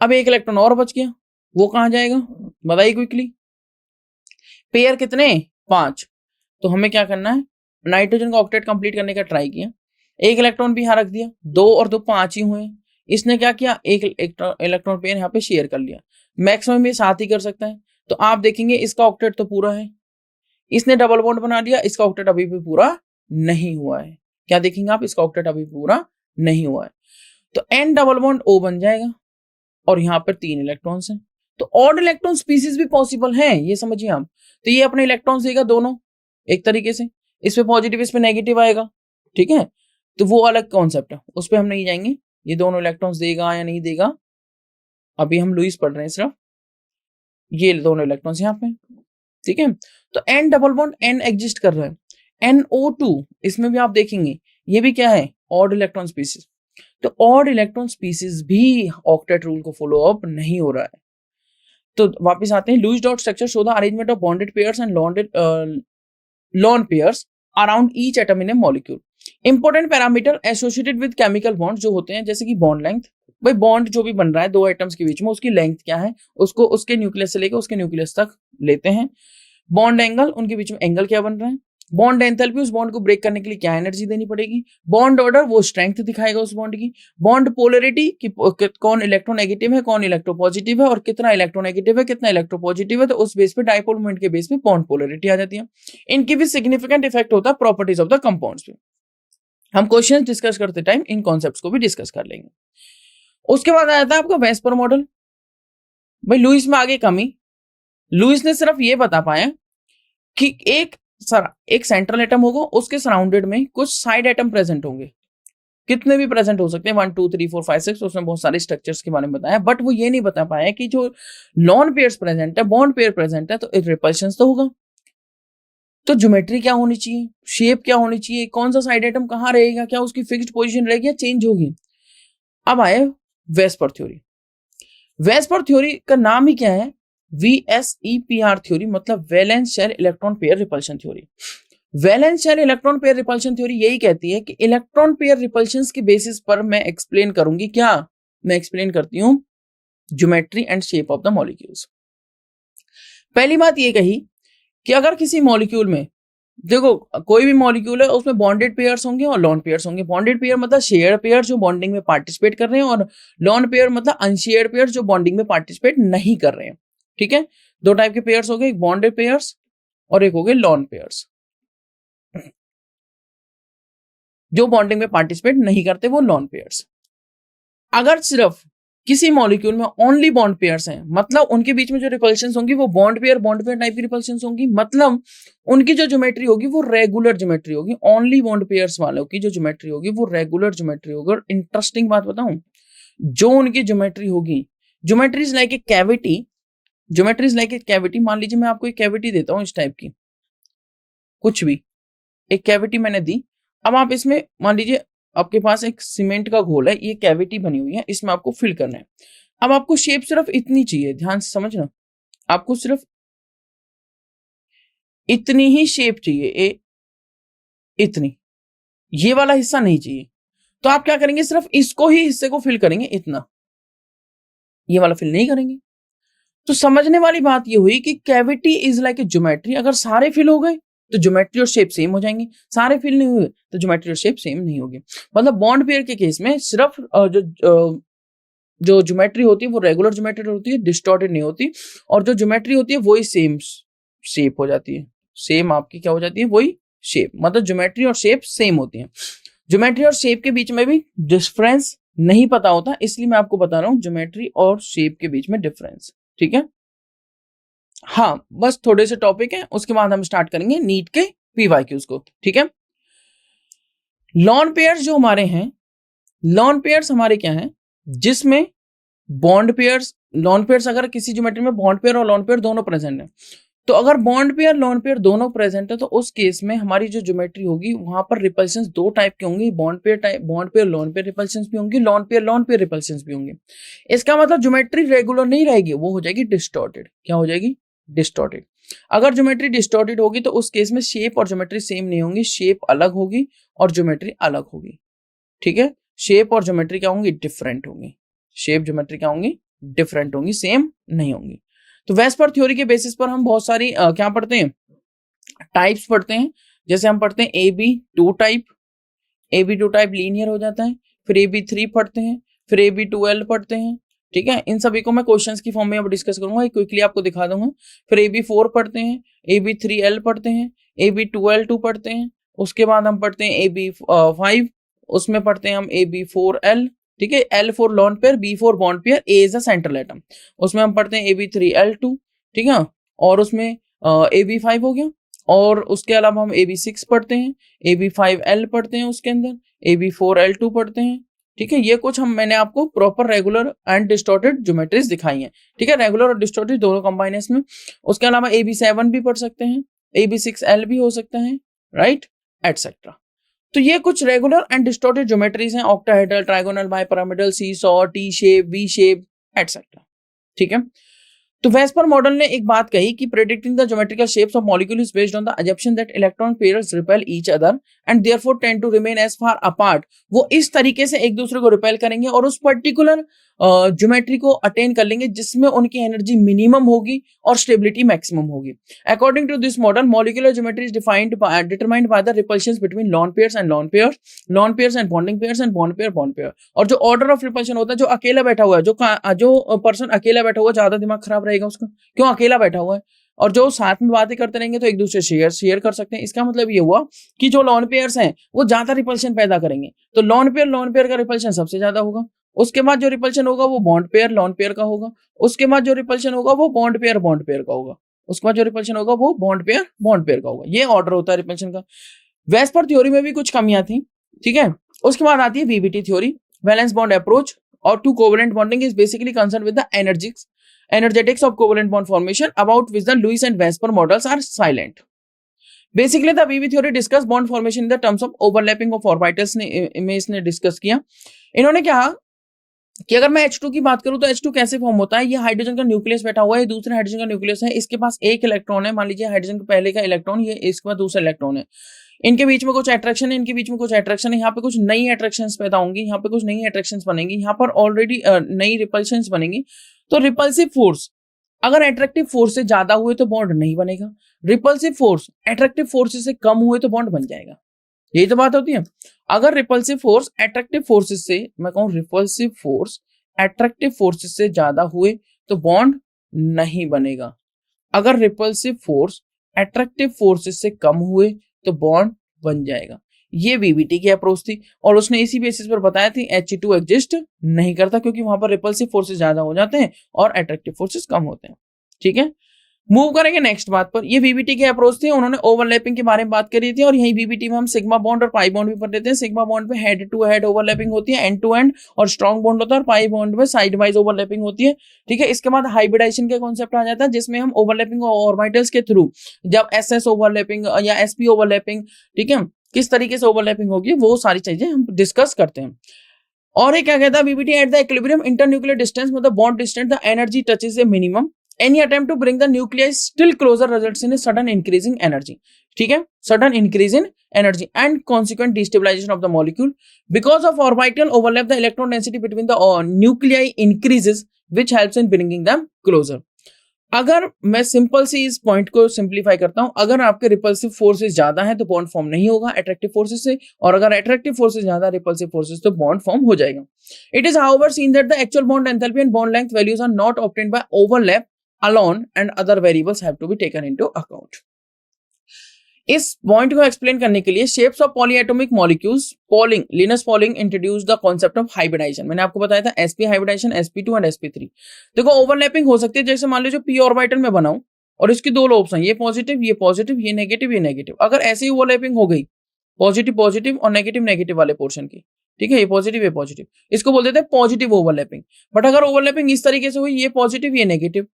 अब 1 इलेक्ट्रॉन और बच गया, वो कहां जाएगा बताइए क्विकली। पेयर कितने, 5, तो हमें क्या करना है, नाइट्रोजन का ऑक्टेट कंप्लीट करने का ट्राई किया, 1 इलेक्ट्रॉन भी यहां रख दिया, 2 और 2 5 ही हुए। इसने क्या किया, 1 इलेक्ट्रॉन पेयर यहाँ पे शेयर कर लिया, मैक्सिमम ये 7 ही कर सकता है। तो आप देखेंगे इसका ऑक्टेट तो पूरा है, इसने डबल बॉन्ड बना दिया, इसका ऑक्टेट अभी भी पूरा नहीं हुआ है। क्या देखेंगे आप, इसका ऑक्टेट अभी पूरा नहीं हुआ है, तो N डबल बॉन्ड O बन जाएगा और यहाँ पर 3 इलेक्ट्रॉन्स हैं। तो ऑड इलेक्ट्रॉन स्पीसीज भी पॉसिबल हैं, ये समझिए आप। तो ये अपने इलेक्ट्रॉन्स देगा दोनों एक तरीके से, इस पे पॉजिटिव इस पे नेगेटिव आएगा, ठीक है, तो वो अलग कॉन्सेप्ट है, उस पर हम नहीं जाएंगे। ये दोनों इलेक्ट्रॉन्स देगा या नहीं देगा, अभी हम लुईस पढ़ रहे हैं सिर्फ, ये दोनों इलेक्ट्रॉन्स यहाँ पे, ठीक है। तो N double bond N exist कर रहा है। NO2, इसमें भी आप देखेंगे ये भी क्या है, ऑड इलेक्ट्रॉन स्पीसीज। तो ऑड इलेक्ट्रॉन स्पीसीज भी ऑक्टेट रूल को फॉलो अप नहीं हो रहा है। तो वापस आते हैं, Lewis dot structure show the arrangement of bonded pairs and lone pairs around each atom in a molecule. Important parameter associated with chemical bond जो होते हैं, जैसे कि बॉन्ड लेंथ, भाई बॉन्ड जो भी बन रहा है दो एटम्स के बीच में, उसकी लेंथ क्या है, उसको उसके न्यूक्लियस से लेकर उसके न्यूक्लियस तक लेते हैं। बॉन्ड एंगल, उनके बीच में एंगल क्या बन रहा है। बॉन्ड एंथैल्पी, उस बॉन्ड को ब्रेक करने के लिए क्या एनर्जी देनी पड़ेगी। बॉन्ड ऑर्डर, वो स्ट्रेंथ दिखाएगा उस बॉन्ड की। बॉन्ड पोलरिटी, कि कौन इलेक्ट्रोनेगेटिव है कौन इलेक्ट्रोपॉजिटिव है और कितना इलेक्ट्रोनेगेटिव है कितना इलेक्ट्रोपॉजिटिव है, तो उस बेस पे डाइपोल मोमेंट के बेस पे बॉन्ड पोलरिटी आ जाती है। इनकी भी सिग्निफिकेंट इफेक्ट होता है प्रॉपर्टीज ऑफ द कंपाउंड्स पे। हम क्वेश्चन डिस्कस करते टाइम इन कॉन्सेप्ट्स को भी डिस्कस कर लेंगे। उसके बाद आ जाता है आपका वेस्पर मॉडल। भाई लुईस में आगे कमी, लुईस ने सिर्फ ये बता पाया कि एक सर एक सेंट्रल एटम होगा, उसके सराउंडेड में कुछ साइड एटम प्रेजेंट होंगे, कितने भी प्रेजेंट हो सकते हैं 1 2 3 4 5 6, उसमें बहुत सारे स्ट्रक्चर्स के बारे में बताया, बट वो ये नहीं बता पाया कि जो लॉन पेयर्स प्रेजेंट है, बॉन्ड पेयर प्रेजेंट है, तो रिपल्शन तो होगा। तो ज्योमेट्री क्या होनी चाहिए, शेप क्या होनी चाहिए, कौन सा साइड एटम कहाँ रहेगा, क्या उसकी फिक्स्ड पोजीशन रहेगी या चेंज होगी। अब आए वेस्पर थ्योरी। वेस्पर थ्योरी का नाम ही क्या है, VSEPR थ्योरी, मतलब valence shell electron pair repulsion theory. Valence shell electron pair repulsion theory यही कहती है कि इलेक्ट्रॉन पेयर रिपल्शन के बेसिस पर मैं एक्सप्लेन करूंगी, क्या मैं एक्सप्लेन करती हूं, geometry and shape of the molecules. पहली बात ये कही कि अगर किसी मॉलिक्यूल में, देखो कोई भी मॉलिक्यूल है उसमें बॉन्डेड पेयर्स होंगे और लॉन पेयर्स होंगे। बॉन्डेड पेयर मतलब शेयर पेयर जो बॉन्डिंग में पार्टिसिपेट कर रहे हैं, और लॉन पेयर मतलब अनशेयर्ड पेयर जो बॉन्डिंग में पार्टिसिपेट नहीं कर रहे हैं। ठीक है, दो टाइप के पेयर्स हो गए, एक बॉन्डेड पेयर्स और एक हो गए लॉन पेयर्स। जो बॉन्डिंग में पार्टिसिपेट नहीं करते वो लॉन पेयर्स। अगर सिर्फ किसी मॉलिक्यूल में ओनली बॉन्ड पेयर्स हैं, मतलब उनके बीच में जो रिपल्शंस होंगी वो बॉन्ड पेयर टाइप की रिपल्शंस होंगी, मतलब उनकी जो ज्योमेट्री होगी वो रेगुलर ज्योमेट्री होगी। ओनली बॉन्ड पेयर्स वालों की जो ज्योमेट्री होगी वो रेगुलर ज्योमेट्री होगी। और इंटरेस्टिंग बात बताऊं, जो उनकी ज्योमेट्री होगी, geometry is like a cavity, geometry is like a cavity. मान लीजिए मैं आपको एक कैविटी देता हूं इस टाइप की, कुछ भी एक कैविटी मैंने दी। अब आप इसमें मान लीजिए आपके पास एक सीमेंट का घोल है, ये कैविटी बनी हुई है, इसमें आपको फिल करना है। अब आपको शेप सिर्फ इतनी चाहिए, ध्यान से समझना, आपको सिर्फ इतनी ही शेप चाहिए, इतनी, ये वाला हिस्सा नहीं चाहिए। तो आप क्या करेंगे, सिर्फ इसको ही हिस्से को फिल करेंगे, इतना, ये वाला फिल नहीं करेंगे। तो समझने वाली बात ये हुई कि cavity is like a geometry. अगर सारे फिल हो गए तो ज्योमेट्री और शेप सेम हो जाएंगे, सारे फिल नहीं हुए तो ज्योमेट्री और शेप सेम नहीं होगी। मतलब बॉन्ड पेयर के केस में सिर्फ जो ज्योमेट्री होती है वो रेगुलर ज्योमेट्री होती है, डिस्टॉर्टेड नहीं होती, और जो ज्योमेट्री होती है वही सेम शेप हो जाती है, सेम आपकी क्या हो जाती है, वही शेप। मतलब ज्योमेट्री और शेप सेम होती है। ज्योमेट्री और शेप के बीच में भी डिफरेंस नहीं पता होता, इसलिए मैं आपको बता रहा हूं ज्योमेट्री और शेप के बीच में डिफरेंस। ठीक है, हाँ बस थोड़े से टॉपिक है, उसके बाद हम स्टार्ट करेंगे नीट के PYQs को। ठीक है, लॉन पेयर्स जो हमारे हैं, लॉन पेयर्स हमारे क्या हैं, जिसमें बॉन्ड पेयर्स, लॉन पेयर्स अगर किसी ज्योमेट्री में बॉन्ड पेयर और लॉन पेयर दोनों प्रेजेंट है, तो अगर बॉन्ड पेयर लॉन पेयर दोनों प्रेजेंट है तो उस केस में हमारी जो ज्योमेट्री होगी वहां पर रिपल्शंस दो टाइप के होंगे, bond pair type, bond pair lawn pair repulsions भी होंगी, लॉन पेयर रिपल्शंस भी होंगे। इसका मतलब ज्योमेट्री रेगुलर नहीं रहेगी, वो हो जाएगी डिस्टॉर्टेड। क्या हो जाएगी, डिस्टॉर्टेड। अगर ज्योमेट्री डिस्टॉर्टेड होगी तो उस केस में शेप और ज्योमेट्री सेम नहीं होंगी, शेप अलग होगी और ज्योमेट्री अलग होगी। ठीक है, शेप और ज्योमेट्री क्या होंगी, डिफरेंट होंगी, शेप ज्योमेट्री क्या होंगी, डिफरेंट होंगी, सेम नहीं होंगी। तो वेस्पर थ्योरी के बेसिस पर हम बहुत सारी क्या पढ़ते हैं, टाइप्स पढ़ते हैं। जैसे हम पढ़ते हैं AB2 type, AB2 type linear हो जाता है, फिर AB3 पढ़ते हैं, फिर AB2L पढ़ते हैं। ठीक है, इन सभी को मैं क्वेश्चंस की फॉर्म में अब डिस्कस करूंगा, क्विकली आपको दिखा दूंगा। फिर AB4 पढ़ते हैं, AB3L पढ़ते हैं, AB2L2 पढ़ते हैं, उसके बाद हम पढ़ते हैं AB5, उसमें पढ़ते हैं हम AB4L। ठीक है, L for lone pair, B for bond pair, A is a central atom, उसमें हम पढ़ते हैं AB3L2। ठीक है, और उसमें AB5 हो गया, और उसके अलावा हम AB6 पढ़ते हैं, AB5L पढ़ते हैं, उसके अंदर AB4L2 पढ़ते हैं। ठीक है, ये कुछ हम मैंने आपको proper regular and distorted geometries दिखाई हैं। ठीक है, रेगुलर और डिस्टॉर्टेड दोनों कंबाइन है इसमें। उसके अलावा AB7 भी पढ़ सकते हैं, AB6L भी हो सकता है, राइट, एटसेट्रा। तो ये कुछ रेगुलर एंड डिस्टॉर्टेड ज्योमेट्रीज हैं, octahedral, trigonal, bipyramidal, seesaw, T shape, V shape, etcetera. ठीक है, तो वेस्पर मॉडल ने एक बात कही कि predicting the geometrical shapes of molecule is based on the assumption that electron pairs repel each other and therefore tend to remain as far apart। वो इस तरीके से एक दूसरे को रिपेल करेंगे और उस पर्टिकुलर ज्योमेट्री को अटेन कर लेंगे जिसमें उनकी एनर्जी मिनिमम होगी और स्टेबिलिटी मैक्सिमम होगी। According to this model, molecular geometry is determined by the repulsions between lone pairs and lone pairs, lone pairs and bonding pairs and bond pair. और जो ऑर्डर ऑफ रिपल्शन होता है, जो अकेला बैठा हुआ है, जो पर्सन अकेला बैठा हुआ, ज्यादा दिमाग खराब रहेगा उसका, क्यों, अकेला बैठा हुआ है। और जो साथ में बातें करते रहेंगे तो एक दूसरे शेयर कर सकते हैं। इसका मतलब ये हुआ कि जो लॉन पेयर्स हैं वो ज्यादा रिपल्शन पैदा करेंगे, तो लॉन पेयर का रिपल्शन सबसे ज्यादा होगा। उसके बाद जो रिपल्शन होगा वो बॉन्ड पेयर लॉन पेयर का होगा। उसके बाद जो रिपल्शन होगा वो बॉन्ड पेयर का होगा। उसके बाद जो रिपल्शन होगा वो बॉन्ड पेयर का होगा। ये ऑर्डर होता है रिपल्शन का। वेस्पर थ्योरी में भी कुछ कमियां थी, ठीक है। उसके बाद आती है VBT theory, valence bond approach और to covalent bonding is basically concern with the energetics of covalent bond formation about which the Lewis and Vesper models are silent. Basically the VB theory discuss bond formation in the terms of overlapping of orbitals में इसने discuss किया। इन्होंने कहा कि अगर मैं H2 की बात करूं तो H2 कैसे फॉर्म होता है। ये हाइड्रोजन का न्यूक्लियस बैठा हुआ है, दूसरे हाइड्रोजन का न्यूक्लियस है, इसके पास एक इलेक्ट्रॉन है, मान लीजिए हाइड्रोजन का पहले का इलेक्ट्रॉन, ये इसके बाद दूसरा इलेक्ट्रॉन है, इनके बीच में कुछ अट्रैक्शन है, इनके बीच में कुछ अट्रैक्शन है, यहाँ पे कुछ नई अट्रैक्शंस पैदा होंगी, यहाँ पे कुछ नई अट्रैक्शंस बनेंगी, यहाँ पर ऑलरेडी नई रिपल्शंस बनेंगी। तो रिपल्सिव फोर्स अगर अट्रैक्टिव फोर्स से ज्यादा हुए तो बॉन्ड नहीं बनेगा, रिपल्सिव फोर्स अट्रैक्टिव फोर्स से कम हुए तो बॉन्ड बन जाएगा। यही तो बात होती है। अगर रिपल्सिव फोर्स अट्रैक्टिव फोर्सेस से, मैं कहूं रिपल्सिव फोर्स अट्रैक्टिव फोर्सेस से ज्यादा हुए तो बॉन्ड नहीं बनेगा, अगर रिपल्सिव फोर्स अट्रैक्टिव फोर्सेस से कम हुए तो बॉन्ड बन जाएगा। ये वीबीटी की अप्रोच थी और उसने इसी बेसिस पर बताया थी H2 एग्जिस्ट नहीं करता क्योंकि वहां पर रिपल्सिव फोर्सेस ज्यादा हो जाते हैं और अट्रैक्टिव फोर्सेस कम होते हैं। ठीक है, मूव करेंगे नेक्स्ट बात पर। ये वीबीटी की अप्रोच थी, उन्होंने ओवरलैपिंग के बारे में बात करी थी और यही वीबीटी में हम सिग्मा बॉन्ड और पाई बॉन्ड भी पढ़ लेते हैं। सिग्मा बॉन्ड पे हेड टू हेड ओवरलैपिंग होती है, एंड टू एंड और स्ट्रॉन्ग बॉन्ड होता है, और पाई बॉन्ड में साइड वाइज ओवरलैपिंग होती है। ठीक है, इसके बाद हाइब्रिडाइजेशन का कॉन्सेप्ट आ जाता है जिसमें हम ओवरलैपिंग ऑर्बिटल्स के थ्रू जब एसएस ओवरलैपिंग या एसपी ओवरलैपिंग, ठीक है, किस तरीके से ओवरलैपिंग होगी वो सारी चीजें हम डिस्कस करते हैं। और ये क्या कहता है, VBT at the equilibrium internuclear distance, मतलब bond distance the energy touches a minimum, any attempt to bring the nuclei still closer results in a sudden increase in energy. ठीक है, sudden increase in energy and consequent destabilization of the molecule because of orbital overlap, the electron density between the nuclei increases which helps in bringing them closer. अगर मैं simple सी इस point को simplify करता हूं, अगर आपके रिपल्सिव फोर्सेस ज्यादा है तो बॉन्ड फॉर्म नहीं होगा अट्रैक्टिव फोर्सेस से, और अगर अट्रैक्टिव फोर्सेस ज्यादा रिपल्सिव फोर्सेस तो बॉन्ड फॉर्म हो जाएगा। It is however seen that the actual bond enthalpy and bond length values are not obtained by overlap alone and other variables have to be taken into account. इस point को explain करने के लिए shapes of polyatomic molecules, Pauling, Linus Pauling introduce the concept of hybridization. मैंने आपको बताया था sp hybridisation, sp2 and sp3। देखो ओवरलैपिंग हो सकती है, जैसे मान लीजिए p ऑर्बिटल में बनाऊं और इसकी दो लोब्स हैं, ये पॉजिटिव, ये पॉजिटिव, ये नेगेटिव, ये नेगेटिव। अगर ऐसे ही ओवरलैपिंग हो गई पॉजिटिव पॉजिटिव और नेगेटिव नेगेटिव वाले पोर्शन की, ठीक है, ये पॉजिटिव ये पॉजिटिव, इसको बोल देते हैं पॉजिटिव ओवरलैपिंग। बट अगर ओवरलैपिंग इस तरीके से हुई, ये पॉजिटिव ये नेगेटिव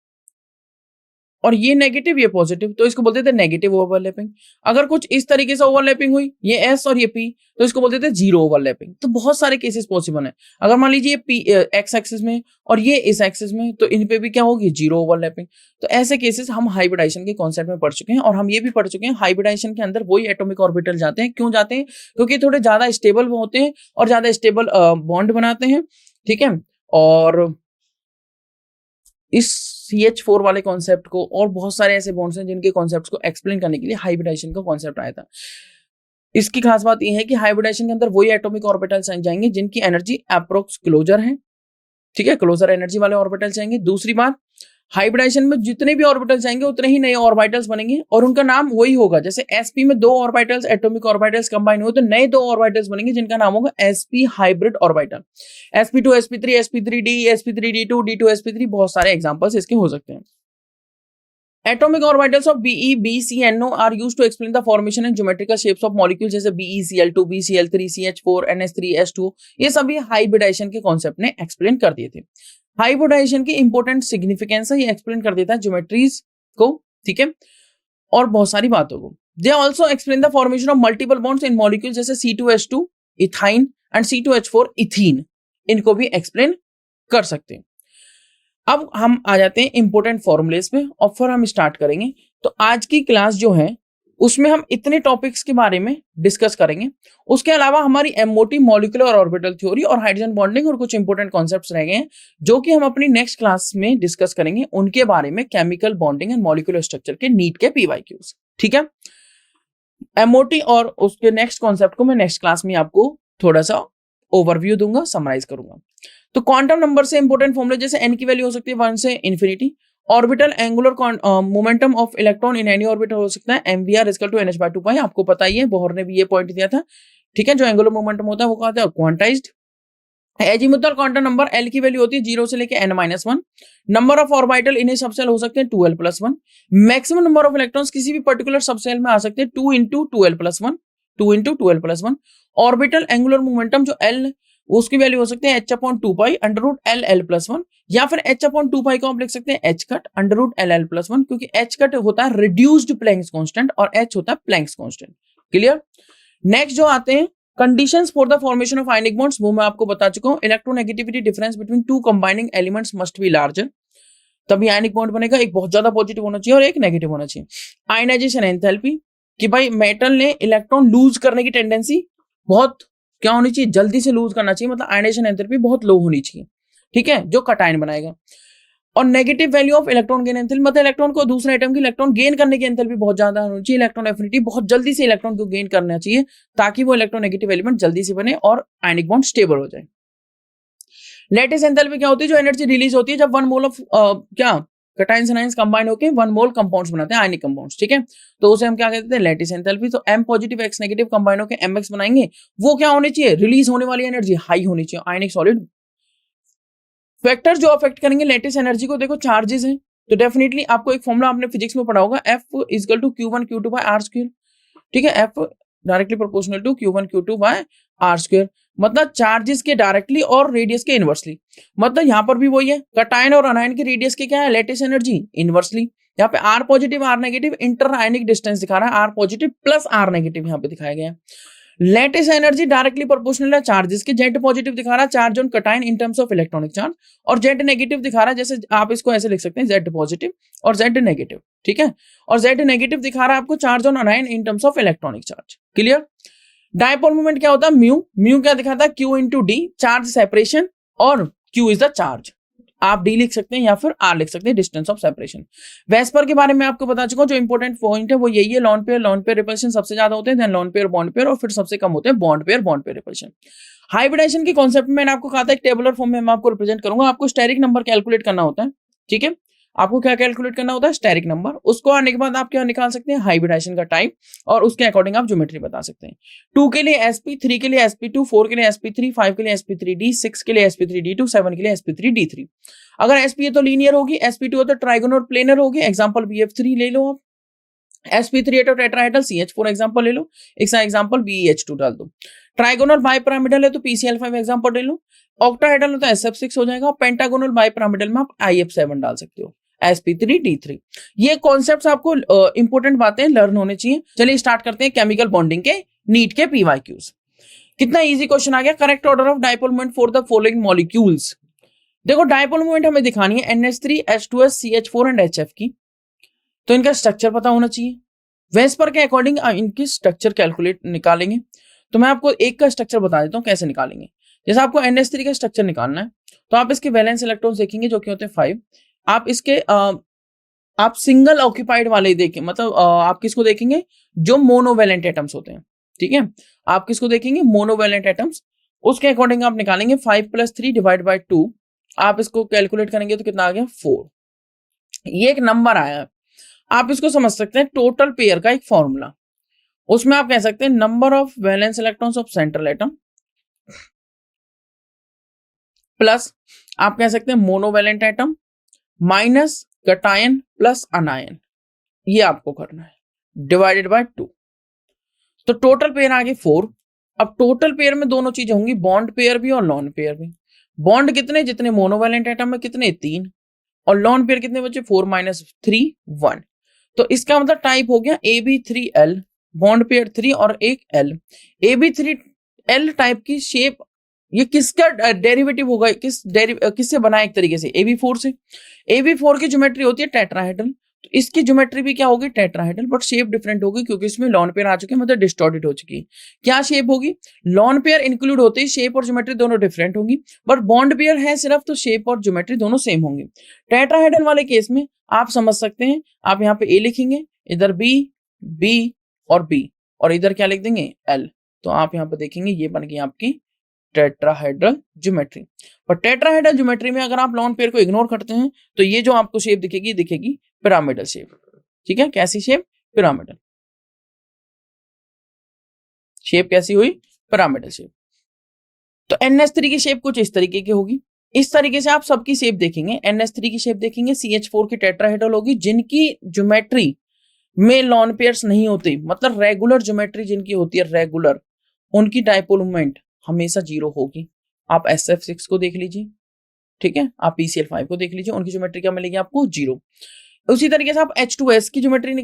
और ये नेगेटिव ये पॉजिटिव, तो इसको बोलते थे नेगेटिव ओवरलैपिंग। अगर कुछ इस तरीके से ओवरलैपिंग हुई, ये एस और ये पी, तो इसको बोलते थे जीरो ओवरलैपिंग। तो बहुत सारे केसेस पॉसिबल है। अगर मान लीजिए पी एक्स एक्सिस में और ये इस एक्सिस में, तो इन पे भी क्या होगी, जीरो ओवरलैपिंग। तो ऐसे केसेस हम हाइब्रिडाइजेशन के कॉन्सेप्ट में पढ़ चुके हैं और हम ये भी पढ़ चुके हैं हाइब्रिडाइजेशन के अंदर वही एटॉमिक ऑर्बिटल जाते हैं। क्यों जाते हैं? क्योंकि थोड़े ज्यादा स्टेबल होते हैं और ज्यादा स्टेबल बॉन्ड बनाते हैं। ठीक है, और इस CH4 वाले कॉन्सेप्ट को और बहुत सारे ऐसे बॉन्ड्स हैं जिनके कॉन्सेप्ट्स को एक्सप्लेन करने के लिए हाइब्रिडाइजेशन का कॉन्सेप्ट आया था। इसकी खास बात यह है कि हाइब्रिडाइजेशन के अंदर वही एटॉमिक ऑर्बिटल्स जाएंगे जिनकी एनर्जी अप्रोक्स क्लोजर है। ठीक है, क्लोजर एनर्जी वाले ऑर्बिटल्स जाएंगे। दूसरी बात, हाइब्रिडाइजेशन में जितने भी ऑर्बिटल्स जाएंगे उतने ही नए ऑर्बिटल्स बनेंगे और उनका नाम वही होगा। जैसे sp में दो ऑर्बिटल्स एटॉमिक ऑर्बिटल्स कंबाइन हुए तो नए दो ऑर्बिटल्स बनेंगे जिनका नाम होगा sp hybrid orbital. sp2 sp3 sp3d sp3d2 d2 sp3, बहुत सारे एग्जांपल्स इसके हो सकते हैं। Atomic orbitals of Be, Bc, No are used to explain the formation and geometrical shapes of molecules जैसे BeCl2, BCl3, CH4, NH3, H2। ये सभी hybridisation के कॉन्सेप्ट ने एक्सप्लेन कर दिए थे। हाइब्रिडाइजेशन की इंपॉर्टेंट सिग्निफिकेंस है, ये एक्सप्लेन कर देता है ज्योमेट्रीज को, ठीक है, और बहुत सारी बातों को। They also explain the formation of multiple bonds in molecule जैसे C2H2 ethyne and C2H4 ethene, इनको भी एक्सप्लेन कर सकते हैं। अब हम आ जाते हैं इंपॉर्टेंट फॉर्मूलेस पे और फिर हम स्टार्ट करेंगे। तो आज की क्लास जो है उसमें हम इतने टॉपिक्स के बारे में डिस्कस करेंगे। उसके अलावा हमारी MOT मॉलिक्यूलर ऑर्बिटल थ्योरी और हाइड्रोजन बॉन्डिंग और कुछ इंपॉर्टेंट कॉन्सेप्ट्स रह गए हैं जो कि हम अपनी नेक्स्ट क्लास में डिस्कस करेंगे। उनके बारे में chemical bonding and molecular structure के नीट के PYQs। ठीक है, MOT और उसके नेक्स्ट कॉन्सेप्ट को मैं नेक्स्ट क्लास में आपको थोड़ा सा ओवरव्यू दूंगा, समराइज करूंगा। तो क्वांटम नंबर से इंपॉर्टेंट फॉर्मूले जैसे n की वैल्यू हो सकती है 1 से infinity. Orbital angular momentum of electron in any orbital हो सकता है mvr इक्वल टू nh/2π। आपको पता ही है, बोहर ने भी ये पॉइंट दिया था। ठीक है, जो एंगुलर मोमेंटम होता है वो कहते हैं quantized. Azimuthal quantum number L की वैल्यू होती है 0 से लेके n-1। नंबर ऑफ ऑर्बिटल इन्हें सबसेल हो सकते हैं 2l+1। Maximum number of electrons किसी भी पर्टिकुलर सबसेल में आ सकते हैं 2 × 2l+1, 2 × 2l+1। Orbital angular momentum जो l उसकी वैल्यू हो सकती है h/2π√LL+1, या फिर h/2π को आप लिख सकते हैं h कट √LL+1, क्योंकि h कट होता है रिड्यूस्ड प्लैंक्स कांस्टेंट और h होता है प्लैंक्स कांस्टेंट। क्लियर। नेक्स्ट जो आते हैं conditions for the formation of ionic bonds, वो मैं आपको बता चुका हूं। Electronegativity difference between two combining elements must be larger, तभी आयनिक बॉन्ड बनेगा। एक बहुत ज्यादा पॉजिटिव होना चाहिए और एक नेगेटिव होना चाहिए। आयनाइजेशन एंथैल्पी, कि भाई मेटल ने इलेक्ट्रॉन लूज करने की टेंडेंसी बहुत क्या होनी चाहिए, जल्दी से लूज करना चाहिए, मतलब आयनाइजेशन एंथैल्पी बहुत लो होनी चाहिए, ठीक है, जो कटायन बनाएगा। और negative value of electron gain enthalpy, मतलब इलेक्ट्रॉन को दूसरे एटम की इलेक्ट्रॉन गेन करने की एंथैल्पी बहुत ज्यादा होनी चाहिए। इलेक्ट्रॉन एफिनिटी बहुत जल्दी से इलेक्ट्रॉन को गेन करना चाहिए ताकि वो इलेक्ट्रोनेगेटिव एलिमेंट जल्दी से बने और आयनिक बॉन्ड स्टेबल हो जाए। लेटिस एंथैल्पी क्या होती है, जो एनर्जी रिलीज होती है जब 1 मोल ऑफ क्या कैटायंस एनायंस कंबाइन होकर 1 मोल कंपाउंड्स बनाते हैं, आयनिक कंपाउंड्स, ठीक है, तो उसे हम क्या कहते हैं, लेटिस एंथैल्पी। तो M positive X negative combine होकर MX बनाएंगे, वो क्या होनी चाहिए, रिलीज होने वाली एनर्जी हाई होनी चाहिए। आयनिक सॉलिड फैक्टर जो अफेक्ट करेंगे लेटिस एनर्जी को, देखो चार्जेस हैं, तो डेफिनेटली आपको एक फॉर्मूला आपने फिजिक्स में पढ़ा होगा, F = Q1 Q2/R², ठीक है, F directly proportional to Q1 Q2/R², मतलब चार्जेस के डायरेक्टली और रेडियस के इनवर्सली। मतलब यहाँ पर भी वही है, कटायन और अनायन के रेडियस के क्या है, लेटिस एनर्जी इनवर्सली। यहाँ पे R positive R negative inter ionic distance दिखा रहा है, R positive plus R negative यहाँ पे दिखाया गया है। लेटिस एनर्जी डायरेक्टली प्रोपोर्शनल है चार्जेस के, जेड पॉजिटिव दिखा रहा है charge on cation in terms of electronic charge, और जेड नेगेटिव दिखा रहा है, जैसे आप इसको ऐसे लिख सकते हैं जेड पॉजिटिव और जेड नेगेटिव, ठीक है, और जेड नेगेटिव दिखा रहा है आपको charge on अनायन in terms of electronic charge. Clear. Dipole moment क्या होता है, म्यू, म्यू क्या दिखाता है, Q × D चार्ज सेपरेशन, और Q इज द चार्ज, आप D लिख सकते हैं या फिर R लिख सकते हैं, डिस्टेंस ऑफ सेपरेशन। वेस्पर के बारे में आपको बता चुका हूं, जो इंपॉर्टेंट पॉइंट है वो यही है, लोन पेयर रिपल्शन सबसे ज्यादा होते हैं, देन लोन पेयर, और फिर सबसे कम होते हैं बॉन्ड पेयर रिपल्शन। हाइब्रिडेशन के कॉन्सेप्ट में मैंने आपको कहा था एक टेबुलर फॉर्म में मैं आपको रिप्रेजेंट करूंगा, आपको स्टेरिक नंबर कैलकुलेट करना होता है, ठीक है, आपको क्या कैलकुलेट करना होता है, स्टेरिक नंबर। उसको आने के बाद आप क्या निकाल सकते हैं, हाइब्रिडेशन का टाइप, और उसके अकॉर्डिंग आप ज्योमेट्री बता सकते हैं। 2 के लिए sp, 3 के लिए sp2, 4 के लिए sp3, 5 के लिए sp3d, 6 के लिए sp3d2, 7 के लिए sp3d3। अगर sp है तो लीनियर होगी, sp2 है तो ट्राइगोनल प्लेनर होगी, एग्जांपल bf3 ले लो आप, sp3 है तो टेट्राहेड्रल CH4 एग्जांपल ले लो, एक एग्जांपल BeH2 डाल दो। ट्राइगोनल बाइपिरामिडल है तो PCl5 एग्जांपल ले लो, ऑक्टाहेड्रल है तो SF6 हो जाएगा, और पेंटागोनल बाइपिरामिडल में आप IF7 डाल सकते हो, sp3d3। ये कॉन्सेप्ट्स आपको इंपॉर्टेंट बातें लर्न होने चाहिए। चलिए स्टार्ट करते हैं केमिकल बॉन्डिंग के नीट के PYQs। कितना इजी क्वेश्चन आ गया, correct order of dipole moment for the following molecules. देखो डायपोल मोमेंट हमें दिखानी है NH3 H2S CH4 and HF की, तो इनका स्ट्रक्चर पता होना चाहिए। वेस्पर के अकॉर्डिंग इनकी स्ट्रक्चर कैलकुलेट निकालेंगे, तो मैं आपको एक का स्ट्रक्चर बता देता हूँ कैसे निकालेंगे। जैसे आपको NH3 का स्ट्रक्चर निकालना है, तो आप इसके वैलेंस इलेक्ट्रॉन्स देखेंगे जो कि होते हैं 5। आप इसके आप सिंगल ऑक्यूपाइड वाले देखें, मतलब आप किसको देखेंगे, जो मोनोवैलेंट एटम्स होते हैं, ठीक है, आप किसको देखेंगे, मोनोवैलेंट एटम्स। उसके अकॉर्डिंग आप निकालेंगे 5 + 3 / 2, आप इसको कैलकुलेट करेंगे तो कितना आ गया 4। ये एक नंबर आया है, आप इसको समझ सकते हैं टोटल पेयर का एक फॉर्मूला। उसमें आप कह सकते हैं number of valence electrons of central atom plus आप कह सकते हैं monovalent atom minus cation plus अनायन, ये आपको करना है, डिवाइडेड बाय 2। तो टोटल पेयर आ गए 4। अब टोटल पेयर में दोनों चीजें होंगी, बॉन्ड पेयर भी और लॉन पेयर भी। बॉन्ड कितने, जितने मोनोवैलेंट एटम में कितने 3, और लॉन पेयर कितने बचे 4 - 3 1। तो इसका मतलब टाइप हो गया AB3L, बॉन्ड पेयर 3 और एक L। AB3L टाइप की शेप, ये किसका डेरिवेटिव होगा, किससे बना है, एक तरीके से AB4 से। AB4 की ज्योमेट्री होती है टेट्राहेड्रल, तो इसकी ज्योमेट्री भी क्या होगी, टेट्राहेड्रल, बट शेप डिफरेंट होगी क्योंकि इसमें लॉन पेयर आ चुके हैं, मतलब डिस्टॉर्टेड हो चुकी है। क्या शेप होगी, लॉन पेयर इंक्लूड होते ही शेप और ज्योमेट्री दोनों डिफरेंट होंगी, बट बॉन्ड पेयर है सिर्फ, तो शेप और ज्योमेट्री दोनों सेम होंगी। टेट्राहेड्रल वाले केस में आप समझ सकते हैं, आप यहाँ पे A लिखेंगे, इधर B और B, और इधर क्या लिख देंगे L, तो आप यहाँ पे देखेंगे ये बन गई आपकी टेट्राहेड्रल ज्योमेट्री। पर टेट्राहेड्रल ज्योमेट्री में अगर आप लॉन पेयर को इग्नोर करते हैं तो ये जो आपको शेप दिखेगी पिरामिडल शेप, ठीक है, कैसी शेप, पिरामिडल शेप, कैसी हुई, पिरामिडल शेप। तो NH3 की शेप कुछ इस तरीके की होगी। इस तरीके से आप सबकी शेप देखेंगे, NH3 की शेप देखेंगे, CH4 की टेट्राहेड्रल होगी, जिनकी ज्योमेट्री में लॉन पेयर्स नहीं होती, मतलब रेगुलर ज्योमेट्री जिनकी होती है रेगुलर, उनकी डायपोल मोमेंट हमेशा 0 होगी। आप SF6 को देख लीजिए, ठीक है, आप PCl5 को देख लीजिए, उनकी ज्योमेट्री क्या मिलेगी आपको 0। उसी तरीके से आप H2S की ज्योमेट्री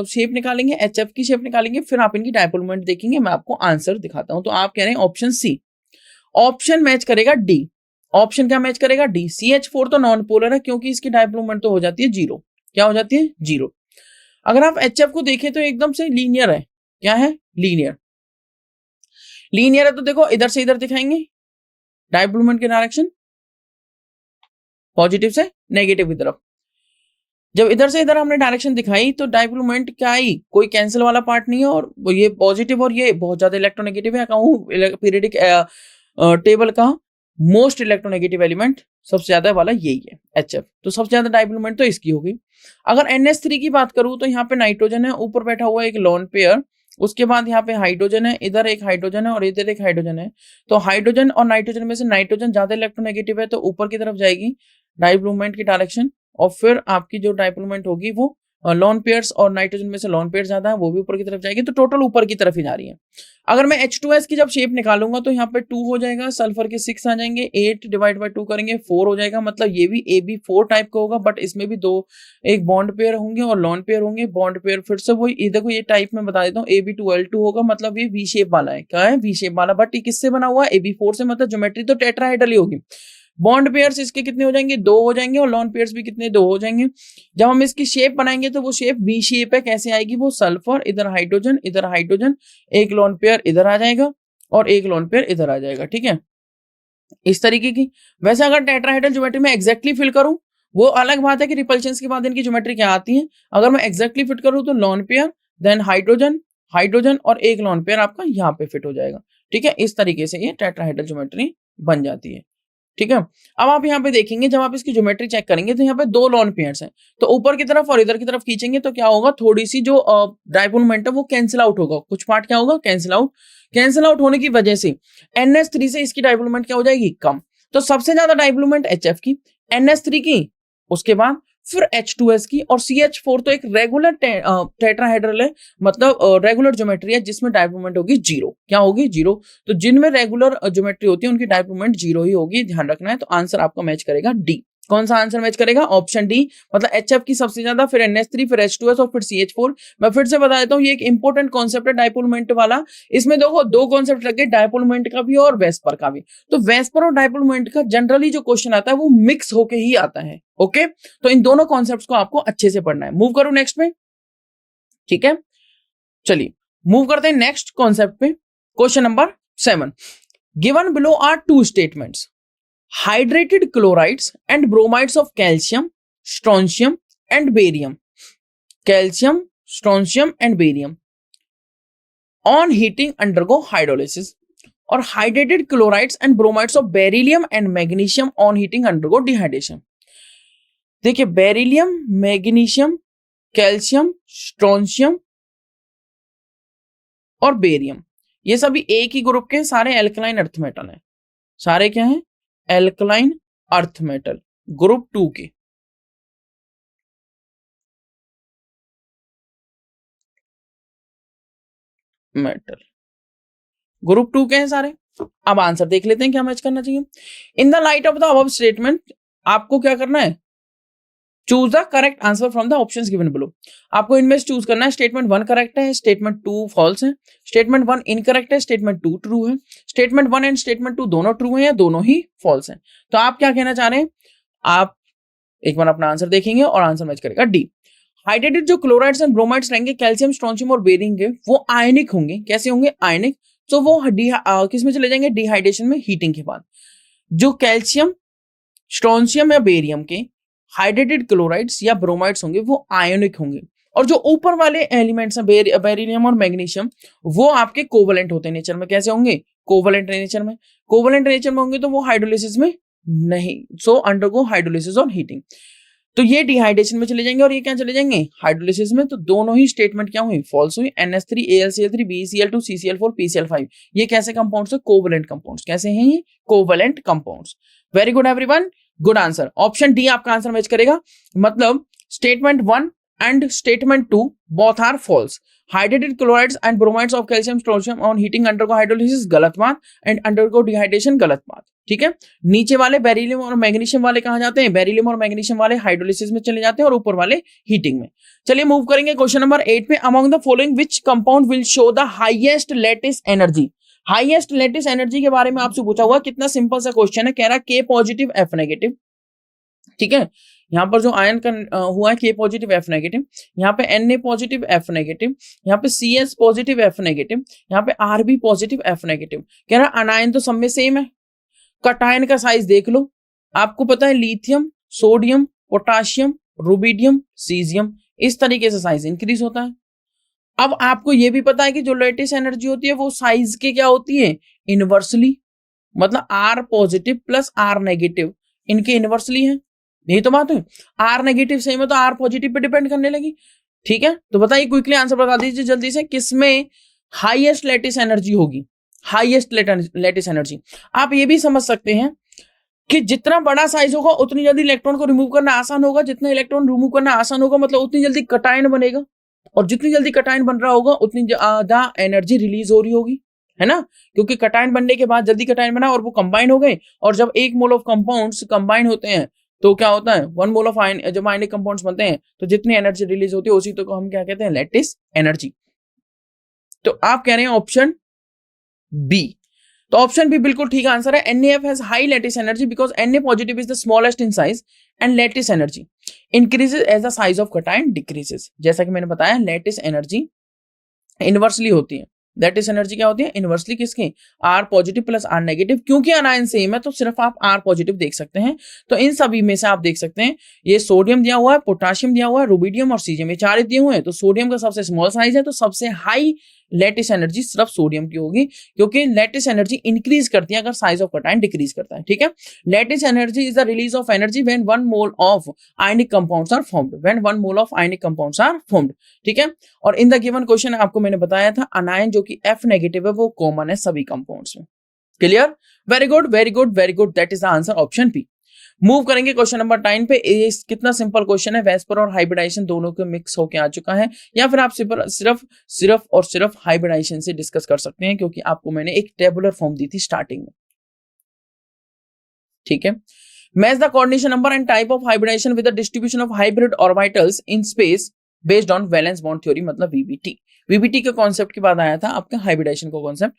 शेप निकालेंगे, HF की शेप निकालेंगे, फिर आप इनकी डायपोल मोमेंट देखेंगे। मैं आपको आंसर दिखाता हूं। तो आप कह रहे हैं ऑप्शन सी, ऑप्शन मैच करेगा डी। ऑप्शन क्या मैच करेगा? डी। CH4 तो नॉन पोलर है क्योंकि इसकी डायपोल मोमेंट तो हो जाती है 0। क्या हो जाती है? 0। अगर आप HF को देखें तो एकदम से लीनियर है। क्या है? लीनियर। लीनियर है तो देखो इधर से इधर दिखाएंगे डायपोल मोमेंट के डायरेक्शन, पॉजिटिव से नेगेटिव की तरफ। जब इधर से इधर हमने डायरेक्शन दिखाई तो डायपोल मोमेंट क्या आई? कोई कैंसिल वाला पार्ट नहीं है, और ये पॉजिटिव और ये बहुत ज्यादा इलेक्ट्रोनेगेटिव है। कहूं पीरियडिक टेबल का मोस्ट इलेक्ट्रोनेगेटिव एलिमेंट सबसे ज्यादा वाला यही है HF। तो सबसे ज्यादा डायपोल मोमेंट तो इसकी होगी। अगर NH3 की बात करूं तो यहाँ पे नाइट्रोजन है, ऊपर बैठा हुआ एक लोन पेयर, उसके बाद यहाँ पे हाइड्रोजन है, इधर एक हाइड्रोजन है और इधर एक हाइड्रोजन है। तो हाइड्रोजन और नाइट्रोजन में से नाइट्रोजन ज्यादा इलेक्ट्रोनेगेटिव है, तो ऊपर की तरफ जाएगी डायपोल मोमेंट की डायरेक्शन, और फिर आपकी जो डायपोल मोमेंट होगी वो लोन पेयर्स, और नाइट्रोजन में से लोन पेयर ज्यादा है वो भी ऊपर की तरफ जाएगी, तो टोटल ऊपर की तरफ ही जा रही है। अगर मैं H2S की जब शेप निकालूंगा तो यहाँ पे 2 हो जाएगा, सल्फर के 6 आ जाएंगे, 8 डिवाइड बाय 2 करेंगे 4 हो जाएगा, मतलब ये भी AB4 टाइप का होगा, बट इसमें भी एक बॉन्ड पेयर होंगे और लोन पेयर होंगे। बॉन्ड पेयर फिर से वही, देखो ये टाइप में बता देता हूँ, AB2L2 होगा, मतलब ये V शेप वाला है। क्या है? V शेप वाला। बट ये किससे बना हुआ है? AB4 से, मतलब ज्योमेट्री तो टेट्राहेड्रल ही होगी। बॉन्ड पेयर्स इसके कितने हो जाएंगे? 2 हो जाएंगे, और लोन पेयर्स भी कितने? 2 हो जाएंगे। जब हम इसकी शेप बनाएंगे तो वो शेप V शेप है। कैसे आएगी वो? सल्फर, इधर हाइड्रोजन, एक लोन पेयर इधर आ जाएगा और एक लोन पेयर इधर आ जाएगा, ठीक है, इस तरीके की। वैसे अगर टेट्राहेड्रल ज्योमेट्री में एग्जैक्टली फिल करूं, वो अलग बात है कि रिपल्शंस के बाद इनकी ज्योमेट्री क्या आती है। अगर मैं एग्जैक्टली फिट करूं तो लोन पेयर, देन हाइड्रोजन और एक लोन पेयर आपका यहाँ पे फिट हो जाएगा, ठीक है। इस तरीके से ये टेट्राहेड्रल ज्योमेट्री बन जाती है, ठीक है। अब आप यहाँ पे देखेंगे, जब आप इसकी ज्योमेट्री चेक करेंगे तो यहाँ पे 2 लोन पेयर्स हैं, तो ऊपर की तरफ और इधर की तरफ खींचेंगे तो क्या होगा? थोड़ी सी जो डायपोल मोमेंट है वो कैंसिल आउट होगा, कुछ पार्ट क्या होगा? कैंसिल आउट होने की वजह से NH3 से इसकी डायपोल मोमेंट क्या हो जाएगी? कम। तो सबसे ज्यादा डायपोल मोमेंट HF की, NH3 की, उसके बाद फिर H2S की, और CH4 तो एक रेगुलर टेट्राहेड्रल है, मतलब रेगुलर ज्योमेट्री है जिसमें डायपोल मोमेंट होगी 0। क्या होगी? 0। तो जिनमें रेगुलर ज्योमेट्री होती है उनकी डायपोल मोमेंट 0 ही होगी, ध्यान रखना है। तो आंसर आपका मैच करेगा डी। कौन सा आंसर मैच करेगा? ऑप्शन डी, मतलब HF की सबसे ज्यादा, फिर NH3, फिर H2S और फिर CH4। मैं फिर से बता देता हूँ, ये एक इंपॉर्टेंट कॉन्सेप्ट है डायपोल मोमेंट वाला। इसमें देखो 2 कॉन्सेप्ट लगे, डायपोल मोमेंट का भी और वेस्पर का भी। तो वेस्पर और डायपोल मोमेंट का जनरली जो क्वेश्चन आता है वो मिक्स होके ही आता है, ओके। तो इन दोनों कॉन्सेप्ट्स को आपको अच्छे से पढ़ना है। मूव करो नेक्स्ट पे, ठीक है। चलिए मूव करते हैं नेक्स्ट कॉन्सेप्ट पे। Question number 7, given below are 2 statements, hydrated chlorides and bromides of calcium, strontium and barium on heating undergo hydrolysis, और hydrated chlorides and bromides of beryllium and magnesium on heating undergo dehydration। देखिए beryllium, magnesium, calcium, strontium और barium, ये सभी एक ही group के सारे alkaline earth metal हैं। सारे क्या हैं? एल्कलाइन अर्थ मेटल, ग्रुप 2 के। मेटल ग्रुप 2 के हैं सारे। अब आंसर देख लेते हैं क्या मैच करना चाहिए। In the light of the above statement, आपको क्या करना है? Choose the correct answer from the options given below. आपको इनमें से चूज करना है। स्टेटमेंट 1 करेक्ट है, स्टेटमेंट 2 फॉल्स है, स्टेटमेंट 1 इनकरेक्ट है, स्टेटमेंट 2 ट्रू है, स्टेटमेंट 1 एंड स्टेटमेंट 2 दोनों ट्रू है या दोनों ही फॉल्स है। तो आप क्या कहना चाह रहे हैं? आप एक बार अपना आंसर देखेंगे और आंसर मैच करेगा डी। हाइड्रेटेड जो क्लोराइड्स एंड ब्रोमाइड्स रहेंगे, कैल्शियम, स्ट्रोंशियम और बेरियम के, वो आयनिक होंगे। कैसे होंगे? आयनिक। तो वो किस में चले जाएंगे? डिहाइड्रेशन में, हीटिंग के बाद। जो कैल्शियम, स्ट्रोंशियम या बेरियम के हाइड्रेटेड क्लोराइड्स या ब्रोमाइड्स होंगे वो आयोनिक होंगे, और जो ऊपर वाले एलिमेंट्स हैं बेरिलियम और मैग्नीशियम, वो आपके कोवलेंट होते हैं नेचर में। कैसे होंगे? कोवलेंट नेचर में। कोवलेंट नेचर में होंगे तो वो हाइड्रोलिसिस में नहीं, सो अंडरगो हाइड्रोलिसिस और हीटिंग। तो ये डिहाइड्रेशन में चले जाएंगे और ये क्या चले जाएंगे, हाइड्रोलिसिस में। तो दोनों ही स्टेटमेंट क्या हुई, फॉल्स हुई। NH3 AlCl3 BeCl2 CCl4 PCl5 ये कैसे कंपाउंड्स है, कोवैलेंट कंपाउंड्स। कैसे हैं ये, covalent compounds. Very good everyone, good answer. Option D आपका आंसर मैच करेगा। मतलब statement 1 and statement 2 both are false. Hydrated chlorides and bromides of calcium potassium on heating undergo hydrolysis गलत बात, and undergo dehydration गलत बात। ठीक है, नीचे वाले बेरिलियम और मैग्नीशियम वाले कहां जाते हैं, बेरिलियम और मैग्नीशियम वाले हाइड्रोलिसिस में चले जाते हैं और ऊपर वाले हीटिंग में। चलिए मूव करेंगे क्वेश्चन नंबर 8 पे। Among the following which compound will show the highest lattice energy. Highest lattice energy के बारे में आपसे पूछा हुआ, कितना सिंपल सा क्वेश्चन है। कह रहा K पॉजिटिव F नेगेटिव। ठीक है, यहाँ पर जो आयन का हुआ है K पॉजिटिव F नेगेटिव, यहाँ पे Na पॉजिटिव F नेगेटिव, यहाँ पे CS पॉजिटिव F नेगेटिव, यहाँ पे Rb पॉजिटिव F नेगेटिव। कह रहा अनायन तो सब में सेम है। कटायन का साइज देख लो, आपको पता है lithium, sodium, potassium, rubidium, caesium, इस तरीके से साइज इंक्रीज होता है। अब आपको यह भी पता है कि जो लैटिस एनर्जी होती है वो साइज के क्या होती है, इनवर्सली। मतलब R positive plus R negative इनके इनवर्सली है, यही तो बात है। R नेगेटिव सेम है तो R पॉजिटिव पे डिपेंड करने लगी। ठीक है, तो बताइए क्विकली आंसर बता दीजिए जल्दी से, किसमें हाईएस्ट लैटिस एनर्जी होगी, हाईएस्ट लैटिस एनर्जी। आप ये भी समझ सकते हैं कि जितना बड़ा साइज होगा उतनी जल्दी इलेक्ट्रॉन को रिमूव करना आसान होगा, जितना इलेक्ट्रॉन रिमूव करना आसान होगा मतलब उतनी जल्दी कटायन बनेगा, और जितनी जल्दी कटायन बन रहा होगा उतनी ज्यादा एनर्जी रिलीज हो रही होगी, है ना। क्योंकि कटायन बनने के बाद जल्दी कटायन बना और वो कंबाइन हो गए, और जब एक मोल ऑफ कंपाउंड्स कंबाइन होते हैं तो क्या होता है, 1 मोल ऑफ आयन, जब आयनिक कंपाउंड्स बनते हैं तो जितनी एनर्जी रिलीज होती है उसी तो हम क्या कहते हैं, लैटिस एनर्जी। तो आप कह रहे हैं ऑप्शन बी, तो ऑप्शन बी बिल्कुल ठीक आंसर है। NaF has high lattice energy because Na positive is the smallest in size and lattice energy increases as the size of cation decreases। जैसा कि मैंने बताया लैटिस एनर्जी इनवर्सली होती है। लैटिस एनर्जी क्या होती है, इनवर्सली किसकी, R positive plus R negative. क्योंकि अनायन सेम है तो सिर्फ आप R पॉजिटिव देख सकते हैं। तो इन सभी में से आप देख सकते हैं ये सोडियम दिया हुआ है, पोटाशियम दिया हुआ है, रुबिडियम और सीजियम, ये चार दिए हुए हैं। तो सोडियम का सबसे स्मॉल साइज है, तो सबसे हाई लैटिस एनर्जी सिर्फ सोडियम की होगी, क्योंकि लैटिस एनर्जी इंक्रीज करती है अगर साइज ऑफ कटायन डिक्रीज करता है। ठीक है, lattice energy is the release of energy when 1 mole of ionic compounds are formed, when 1 mole of ionic compounds are formed. ठीक है, और इन द गिवन क्वेश्चन आपको मैंने बताया था अनायन जो कि F नेगेटिव है वो कॉमन है सभी कंपाउंड्स में। Clear, very good very good very good, that is the answer option B. Move करेंगे क्वेश्चन नंबर 9 पे। कितना सिंपल क्वेश्चन है, वेस्पर और हाइब्रिडाइजेशन दोनों के मिक्स होके आ चुका है, या फिर आप सिर्फ हाइब्रिडाइजेशन से डिस्कस कर सकते हैं, क्योंकि आपको मैंने एक टेबुलर फॉर्म दी थी स्टार्टिंग में। ठीक है, match the coordination number and type of hybridization with the distribution of hybrid orbitals in space based on valence bond theory, मतलब VBT के कॉन्सेप्ट के बाद आया था आपका हाइब्रिडाइजेशन का कॉन्सेप्ट,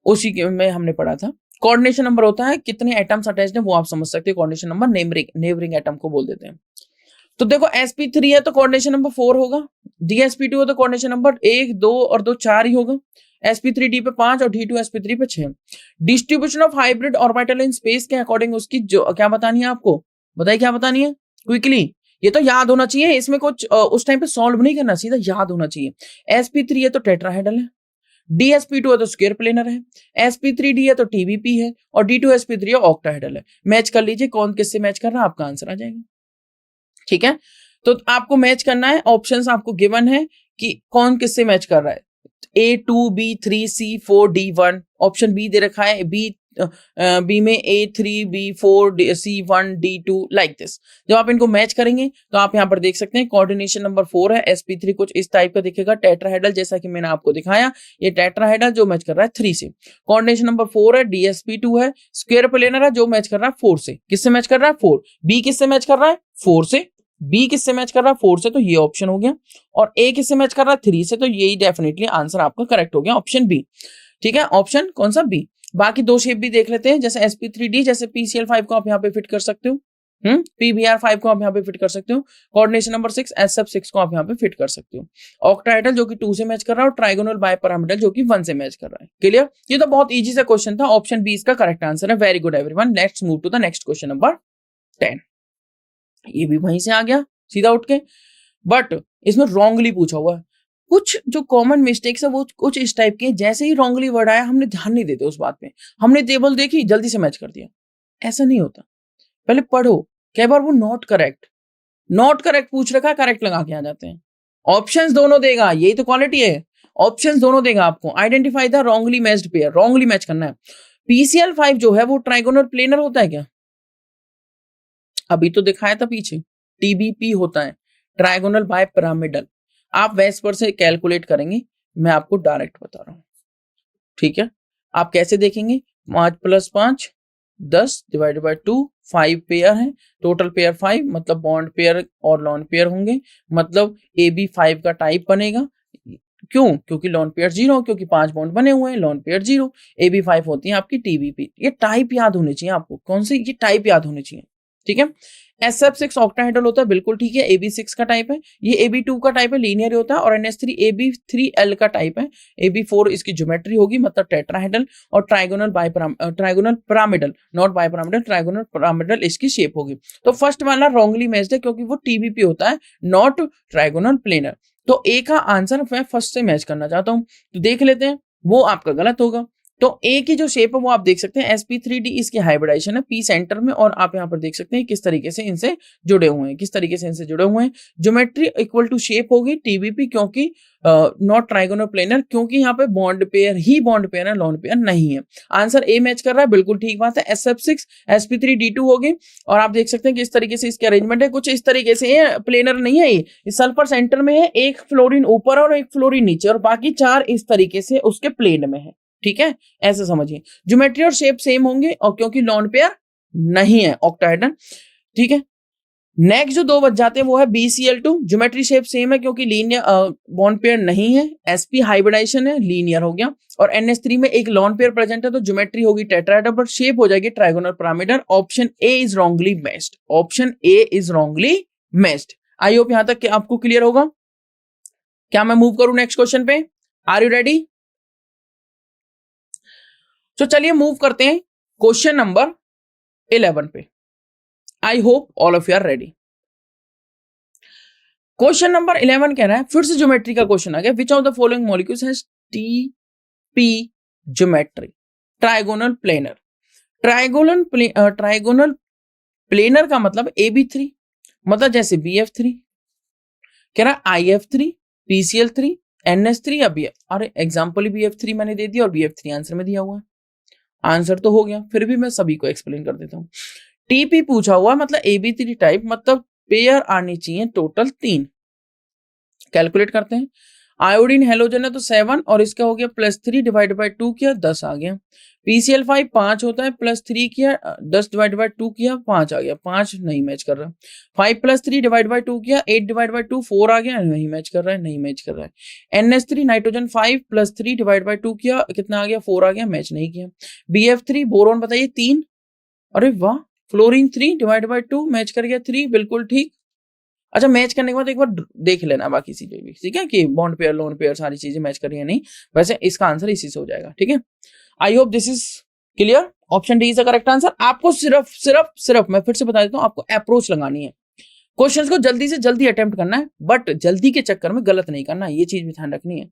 उसी के में हमने पढ़ा था। कोऑर्डिनेशन नंबर होता है कितने एटम्स अटैच्ड हैं वो आप समझ सकते हैं, कोऑर्डिनेशन नंबर नेबरिंग एटम को बोल देते हैं। तो देखो sp3 है तो कोऑर्डिनेशन नंबर 4 होगा, dsp2 है तो कोऑर्डिनेशन नंबर 1 2 और 2 4 ही होगा, sp3d पे 5 और d2sp3 पे 6। Distribution of hybrid orbital in space के अकॉर्डिंग उसकी जो क्या बतानी है आपको, बताइए क्या बतानी है क्विकली, ये तो याद होना चाहिए, इसमें कुछ उस टाइम पे सॉल्व नहीं करना, सीधा याद होना चाहिए। sp3 है तो टेट्राहेड्रल है, dsp2 है तो स्क्वायर प्लेनर है, sp3d है तो tbp है, और d2sp3 है ऑक्टाहेड्रल है। मैच कर लीजिए कौन किससे मैच कर रहा है, आपका आंसर आ जाएगा। ठीक है, तो आपको मैच करना है, ऑप्शंस आपको गिवन है कि कौन किससे मैच कर रहा है, A2 B3 C4 D1, option B दे रखा है, बी में A3 B4 C1 D2 like this. जब आप इनको मैच करेंगे तो आप यहाँ पर देख सकते हैं कोऑर्डिनेशन नंबर 4 है, sp3 कुछ इस टाइप का दिखेगा, टेट्राहेड्रल जैसा कि मैंने आपको दिखाया, ये टेट्राहेड्रल जो मैच कर रहा है 3 से। कोऑर्डिनेशन नंबर 4 है, dsp2 है, स्क्वायर प्लेनर है जो मैच कर रहा है 4 से। किससे मैच कर रहा है, 4। बी किससे मैच कर रहा है, 4 से। बी किससे मैच कर रहा है, 4 से, तो ये ऑप्शन हो गया। और ए किससे मैच कर रहा है, 3 से, तो यही डेफिनेटली आंसर आपका करेक्ट हो गया, ऑप्शन बी। ठीक है, ऑप्शन कौन सा, बी। बाकी दो शेप भी देख लेते हैं, जैसे sp3d, जैसे PCl5 को आप यहाँ पे फिट कर सकते हो, PBr5 को आप यहाँ पे फिट कर सकते हो, कोऑर्डिनेशन नंबर 6 sf6 को आप यहाँ पे फिट कर सकते हो। ऑक्टाहेड्रल जो कि 2 से मैच कर रहा है, और ट्राइगोनल बाइपिरामिडल जो कि 1 से मैच कर रहा है। क्लियर, ये तो बहुत इजी सा क्वेश्चन था, ऑप्शन बी इसका करेक्ट आंसर है। Very good everyone, let's move to the next question number 10। ये भी वहीं से आ गया सीधा उठ के, बट इसमें रॉन्गली पूछा हुआ है। कुछ जो कॉमन मिस्टेक्स है वो कुछ इस टाइप के, जैसे ही रॉन्गली वर्ड आया हमने ध्यान नहीं देते उस बात पे, हमने टेबल देखी जल्दी से मैच कर दिया, ऐसा नहीं होता। पहले पढ़ो, कई बार वो नॉट करेक्ट, नॉट करेक्ट पूछ रखा, करेक्ट लगा के आ जाते हैं। ऑप्शंस दोनों देगा, यही तो क्वालिटी है, ऑप्शंस दोनों देगा आपको। Identify the wrongly matched pair, wrongly match करना है। PCL5 जो है वो ट्राइगोनल प्लेनर होता है क्या? अभी तो दिखाया था पीछे, TBP होता है, ट्राइगोनल बाय पिरामिडल। आप वैस पर से कैलकुलेट करेंगे, मैं आपको डायरेक्ट बता रहा हूं, ठीक है। आप कैसे देखेंगे, 5 + 5 10 डिवाइडेड बाय 2, 5 पेयर है, टोटल पेयर 5, मतलब बॉन्ड पेयर और लॉन पेयर होंगे, मतलब AB 5 का टाइप बनेगा। क्यों? क्योंकि लॉन पेयर 0, क्योंकि 5 बॉन्ड बने हुए हैं, लॉन पेयर 0, AB 5 होती है आपकी TBP। ये टाइप याद होने चाहिए आपको, कौन से, ये टाइप याद होने चाहिए, ठीक है। SF6 ऑक्टाहेड्रल होता है, बिल्कुल ठीक है, AB6 का टाइप है, ये AB2 का टाइप है, लीनियर होता है, और NH3 AB3L का टाइप है, AB4 इसकी ज्योमेट्री होगी, मतलब टेट्राहेड्रल, और trigonal pyramidal, not bipyramidal, trigonal pyramidal इसकी शेप होगी। तो फर्स्ट वाला रॉन्गली मैच्ड है क्योंकि वो TBP होता है, नॉट ट्राइगोनल प्लेनर। तो ए का आंसर मैं फर्स्ट से मैच करना चाहता हूं, तो देख लेते हैं, वो आपका गलत होगा। तो ए की जो शेप है वो आप देख सकते हैं, sp3d इसकी हाइब्रिडाइजेशन है, P सेंटर में, और आप यहाँ पर देख सकते हैं किस तरीके से इनसे जुड़े हुए हैं, किस तरीके से इनसे जुड़े हुए हैं। ज्योमेट्री इक्वल टू शेप होगी TBP, क्योंकि नॉट ट्राइगोनल प्लेनर, क्योंकि यहाँ पे बॉन्ड पेयर ही बॉन्ड पेयर है, लॉन पेयर नहीं है। आंसर ए मैच कर रहा है, बिल्कुल ठीक बात है। SF6 sp3d2 होगी, और आप देख सकते हैं कि इस तरीके से इसकी अरेंजमेंट है, कुछ इस तरीके से है, प्लेनर नहीं है ये सल्फर सेंटर में है, एक फ्लोरीन ऊपर और एक फ्लोरीन नीचे, और बाकी 4 इस तरीके से उसके प्लेन में है, ठीक है, ऐसे समझिए। ज्योमेट्री और शेप सेम होंगे, और क्योंकि लॉन पेयर नहीं है ऑक्टाहेड्रल, ठीक है। नेक्स्ट जो 2 बच जाते हैं वो है BCl2, ज्योमेट्री शेप सेम है क्योंकि लीनियर बॉन्ड पेयर नहीं है, sp हाइब्रिडाइजेशन है, लीनियर हो गया, और NH3 में एक लॉन पेयर प्रेजेंट है, तो ज्योमेट्री होगी टेट्राहेड्रल, पर शेप हो जाएगी trigonal pyramidal. Option A is wrongly matched, option A is wrongly matched. I hope यहां तक कि आपको क्लियर होगा। क्या मैं मूव करूं नेक्स्ट क्वेश्चन पे? Are you ready? तो चलिए मूव करते हैं क्वेश्चन नंबर 11 पे। I hope all of you are ready. Question number 11 कह रहा है, फिर से ज्योमेट्री का क्वेश्चन आ गया, विच of the following molecules has TP geometry? Trigonal planar. Trigonal planar का मतलब AB3, मतलब जैसे BF3, कह रहा है IF3, PCl3, NH3 या BF। अरे एग्जाम्पल ही BF3 मैंने दे दिया और BF3 आंसर में दिया हुआ है, आंसर तो हो गया, फिर भी मैं सभी को एक्सप्लेन कर देता हूं। TP पूछा हुआ मतलब AB3 टाइप, मतलब पेयर आनी चाहिए टोटल 3। कैलकुलेट करते हैं, आयोडीन हेलोजन है तो 7, और इसका हो गया +3 डिवाइड बाय 2 किया 10 आ गया। PCl5 5 होता है, +3 किया 10 डिवाइड बाय 2 किया 5 आ गया, 5 नहीं मैच कर रहा। 5 + 3 डिवाइड बाय 2 किया 8 डिवाइड बाय 2 4 आ गया, नहीं मैच कर रहा है, नहीं मैच कर रहा है। NH3 नाइट्रोजन 5 + 3 डिवाइड बाय 2 किया कितना आ गया 4 आ गया, मैच नहीं किया। BF3 बोरोन बताइए 3, अरे वाह, फ्लोरीन 3 डिवाइड बाय 2 मैच कर गया 3, बिल्कुल ठीक। अच्छा, मैच करने के बाद एक बार देख लेना बाकी चीजें भी, ठीक है, कि बॉन्ड पेयर लोन पेयर सारी चीजें मैच कर रही है नहीं, वैसे इसका आंसर इसी से हो जाएगा, ठीक है। I hope this is clear. Option D is the correct answer. आपको सिर्फ मैं फिर से बता देता हूं, आपको अप्रोच लगानी है, क्वेश्चंस को जल्दी से जल्दी अटेम्प्ट करना है, बट जल्दी के चक्कर में गलत नहीं करना है, ये चीज भी ध्यान रखनी है।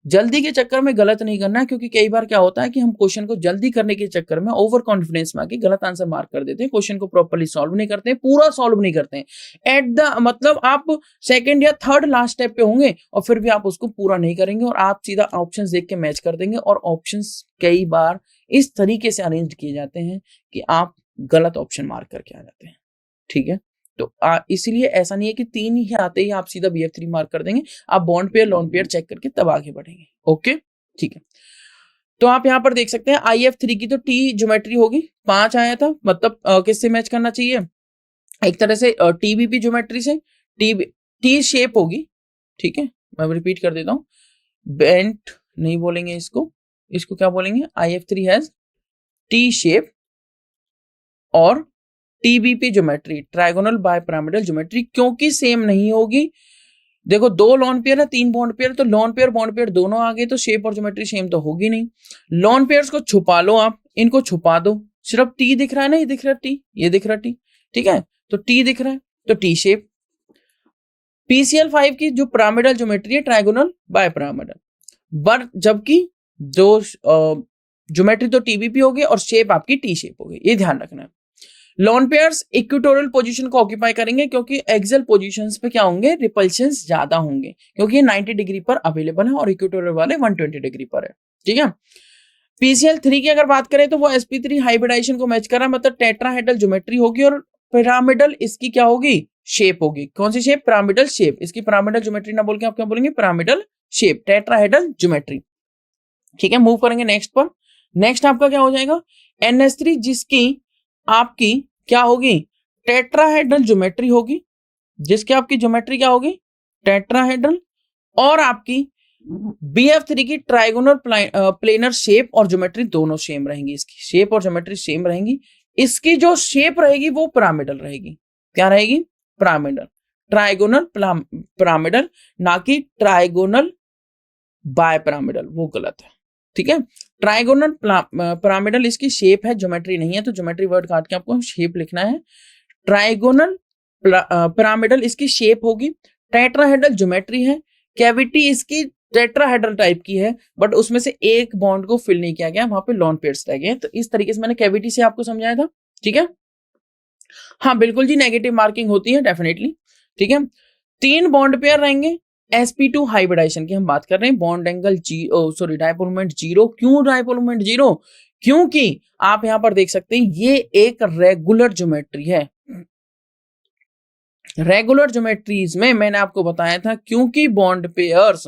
जल्दी के चक्कर में गलत नहीं करना है, क्योंकि कई बार क्या होता है कि हम क्वेश्चन को जल्दी करने के चक्कर में ओवर कॉन्फिडेंस में आके गलत आंसर मार्क कर देते हैं, क्वेश्चन को प्रॉपर्ली सॉल्व नहीं करते हैं, पूरा सॉल्व नहीं करते हैं। एट द मतलब आप सेकंड या थर्ड लास्ट स्टेप पे होंगे और फिर भी आप उसको पूरा नहीं करेंगे, और आप सीधा ऑप्शंस देख के मैच कर देंगे, और ऑप्शंस कई बार इस तरीके से अरेंज किए जाते हैं कि आप गलत ऑप्शन मार्क करके आ जाते हैं, ठीक है। तो इसलिए ऐसा नहीं है कि 3 ही आते ही आप सीधा BF3 मार्क कर देंगे, आप bond pair lone pair check करके तब आगे बढ़ेंगे, ओके, ठीक है। तो आप यहां पर देख सकते हैं IF3 की तो T ज्योमेट्री होगी, 5 आया था, मतलब किससे मैच करना चाहिए, एक तरह से TBP ज्योमेट्री से, T शेप होगी, ठीक है। मैं रिपीट कर देता हूं, बेंट नहीं बोलेंगे इसको क्या बोलेंगे, IF3 हैज T शेप और TBP geometry, trigonal bipyramidal geometry, क्योंकि सेम नहीं होगी। देखो 2 लॉन पेयर है, 3 बॉन्ड पेयर, तो लॉन पेयर बॉन्ड पेयर दोनों आ गए, तो शेप और ज्योमेट्री सेम तो होगी नहीं। लॉन पेयर्स को छुपा लो, आप इनको छुपा दो, सिर्फ T दिख रहा है ना, ये दिख रहा है T, ये दिख रहा है T, ठीक है, तो T दिख रहा है तो T शेप। PCl5 की जो पिरामिडल ज्योमेट्री है ट्राइगोनल बाय पिरामिडल, बट जबकि जो ज्योमेट्री तो TBP होगी और शेप आपकी T शेप होगी, ये ध्यान रखना है। लॉन पेयर्स इक्वेटोरियल पोजीशन को ऑक्यूपाई करेंगे क्योंकि एक्सियल पोजीशंस पे क्या होंगे, रिपल्शंस ज्यादा होंगे क्योंकि ये 90 डिग्री पर अवेलेबल है और इक्वेटोरियल वाले 120 डिग्री पर है। ठीक है। PCl3 की अगर बात करें तो वो sp3 हाइब्रिडाइजेशन को मैच कर रहा है, मतलब टेट्राहेड्रल ज्योमेट्री होगी और पिरामिडल इसकी क्या होगी, शेप होगी। कौन सी शेप, पिरामिडल शेप। इसकी पिरामिडल ज्योमेट्री ना बोल के आप क्या बोलेंगे, पिरामिडल शेप, टेट्राहेड्रल ज्योमेट्री। ठीक है, मूव करेंगे नेक्स्ट पर। नेक्स्ट आपका क्या हो जाएगा, NH3 जिसकी आपकी क्या होगी, टेट्राहेड्रल ज्योमेट्री होगी, जिसकी आपकी ज्योमेट्री क्या होगी, टेट्राहेड्रल, और आपकी BF3 की ट्राइगोनल प्लेनर शेप और ज्योमेट्री दोनों सेम रहेंगी। इसकी शेप और ज्योमेट्री सेम रहेंगी। इसकी जो शेप रहेगी वो पिरामिडल रहेगी। क्या रहेगी, पिरामिडल, ट्राइगोनल पिरामिडल, ना कि ट्राइगोनल बाय पिरामिडल, वो गलत है। ठीक है, ट्राइगोनल पिरामिडल इसकी शेप है, ज्योमेट्री नहीं है, तो ज्योमेट्री वर्ड काट के आपको शेप लिखना है। ट्राइगोनल पिरामिडल इसकी शेप होगी, टेट्राहेड्रल ज्योमेट्री है, कैविटी इसकी टेट्राहेड्रल टाइप की है, बट उसमें से एक बॉन्ड को फिल नहीं किया गया, वहां पे लॉन पेयर्स रह गए। तो इस तरीके से मैंने कैविटी से आपको समझाया था। ठीक है, हाँ बिल्कुल जी, नेगेटिव मार्किंग होती है डेफिनेटली। ठीक है, 3 बॉन्ड पेयर रहेंगे। sp2 हाइब्रिडाइजेशन की हम बात कर रहे हैं, बॉन्ड एंगल डायपोल मोमेंट 0। क्यों डायपोल मोमेंट 0, क्योंकि आप यहां पर देख सकते हैं ये एक रेगुलर ज्योमेट्री है। रेगुलर ज्योमेट्रीज में मैंने आपको बताया था क्योंकि बॉन्ड पेयर्स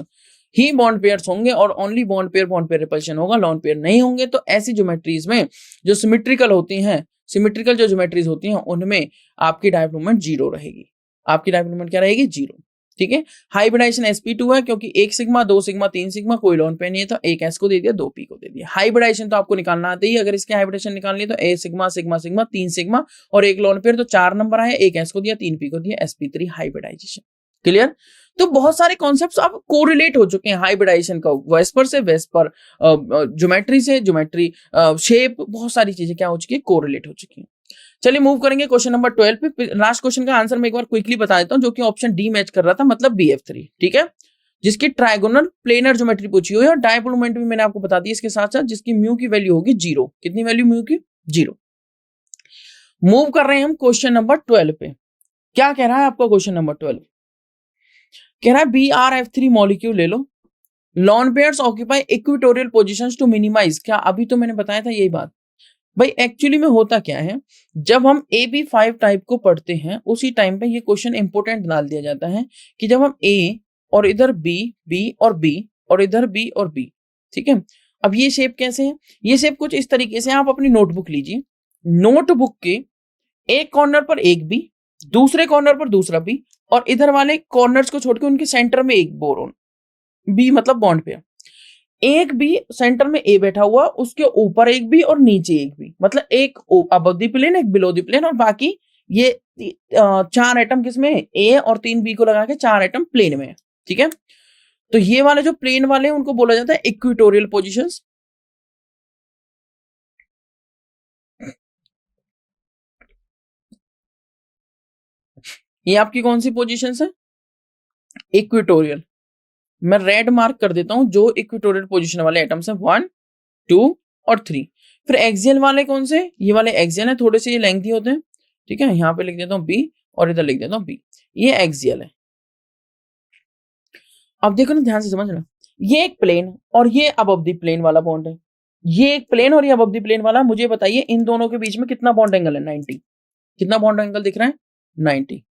ही बॉन्ड पेयर्स होंगे और ओनली बॉन्ड पेयर रिपल्शन होगा, लॉन पेयर नहीं होंगे। तो ऐसी ज्योमेट्रीज में जो सिमेट्रिकल होती हैं, सिमेट्रिकल जो ज्योमेट्रीज होती हैं उनमें आपकी डायपोल मोमेंट 0 रहेगी। आपकी डायपोल मोमेंट क्या रहेगी, 0। ठीक है, हाइब्रिडाइजेशन sp2 है क्योंकि 1 सिग्मा 2 सिग्मा 3 सिग्मा कोई लॉन पेयर नहीं है, तो 1 s को दे दिया, 2 p को दे दिया। हाइब्रिडाइजेशन तो आपको निकालना आती है, अगर इसके हाइब्रिडाइजेशन निकालनी है तो a sigma sigma sigma 3 sigma और 1 लॉन पेयर, तो 4 नंबर आए, 1 s को दिया, 3 p को दिया, sp3 हाइब्रिडाइजेशन। क्लियर। तो बहुत सारे कॉन्सेप्ट्स अब कोरिलेट हो चुके हैं हाइब्रिडाइजेशन का, वेस्पर से वेस्पर, ज्योमेट्री से ज्योमेट्री, शेप, बहुत सारी चीजें क्या हो चुकी है, कोरिलेट हो चुकी है। चलिए मूव करेंगे क्वेश्चन नंबर 12 पे। लास्ट क्वेश्चन का आंसर मैं एक बार क्विकली बता देता हूं, जो कि ऑप्शन डी मैच कर रहा था, मतलब BF3। ठीक है, जिसकी ट्राइगोनल प्लेनर ज्योमेट्री पूछी हुई है और डायपोल मोमेंट भी मैंने आपको बता दी इसके साथ साथ, जिसकी म्यू की वैल्यू होगी 0। कितनी वैल्यू म्यू की, 0। मूव कर रहे हैं हम क्वेश्चन नंबर 12 पे। क्या कह रहा है आपका क्वेश्चन नंबर 12, कह रहा है BRF3 मॉलिक्यूल ले लो, lone pairs occupy equatorial positions to minimize. क्या अभी तो मैंने बताया था यही बात। भाई एक्चुअली में होता क्या है, जब हम AB5 टाइप को पढ़ते हैं उसी टाइम पे ये क्वेश्चन इंपोर्टेंट डाल दिया जाता है कि जब हम A और इधर B, B और B और इधर B और B। ठीक है, अब ये शेप कैसे है, ये शेप कुछ इस तरीके से, आप अपनी नोटबुक लीजिए, नोटबुक के एक कॉर्नर पर एक B, दूसरे कॉर्नर पर दूसरा B, और इधर वाले कॉर्नर्स को छोड़ के उनके सेंटर में एक बोरोन B, मतलब बॉन्ड पेयर। एक भी सेंटर में A बैठा हुआ, उसके ऊपर एक भी और नीचे एक भी, मतलब एक अबव द प्लेन एक बिलो द प्लेन, और बाकी ये 4 एटम किसमें, A और 3 B को लगा के 4 एटम प्लेन में है। ठीक है, तो ये वाले जो प्लेन वाले हैं उनको बोला जाता है इक्वेटोरियल पोजीशंस। ये आपकी कौन सी पोजीशंस है, इक्वेटोरियल। मैं रेड मार्क कर देता हूं जो इक्वेटोरियल पोजीशन वाले एटम्स हैं, 1 2 और 3। फिर एक्सियल वाले कौन से, ये वाले एक्सियल है, थोड़े से ये लेंथी होते हैं। ठीक है, यहां पे लिख देता हूं B और इधर लिख देता हूं B, ये एक्सियल है। अब देखो ना, ध्यान से समझना, ये एक प्लेन और ये अबव द प्लेन वाला बॉन्ड है, ये एक प्लेन और ये अबव द प्लेन वाला। मुझे बताइए इन दोनों के बीच में कितना बॉन्ड एंगल है, 90। कितना बॉन्ड एंगल दिख रहा है, 90।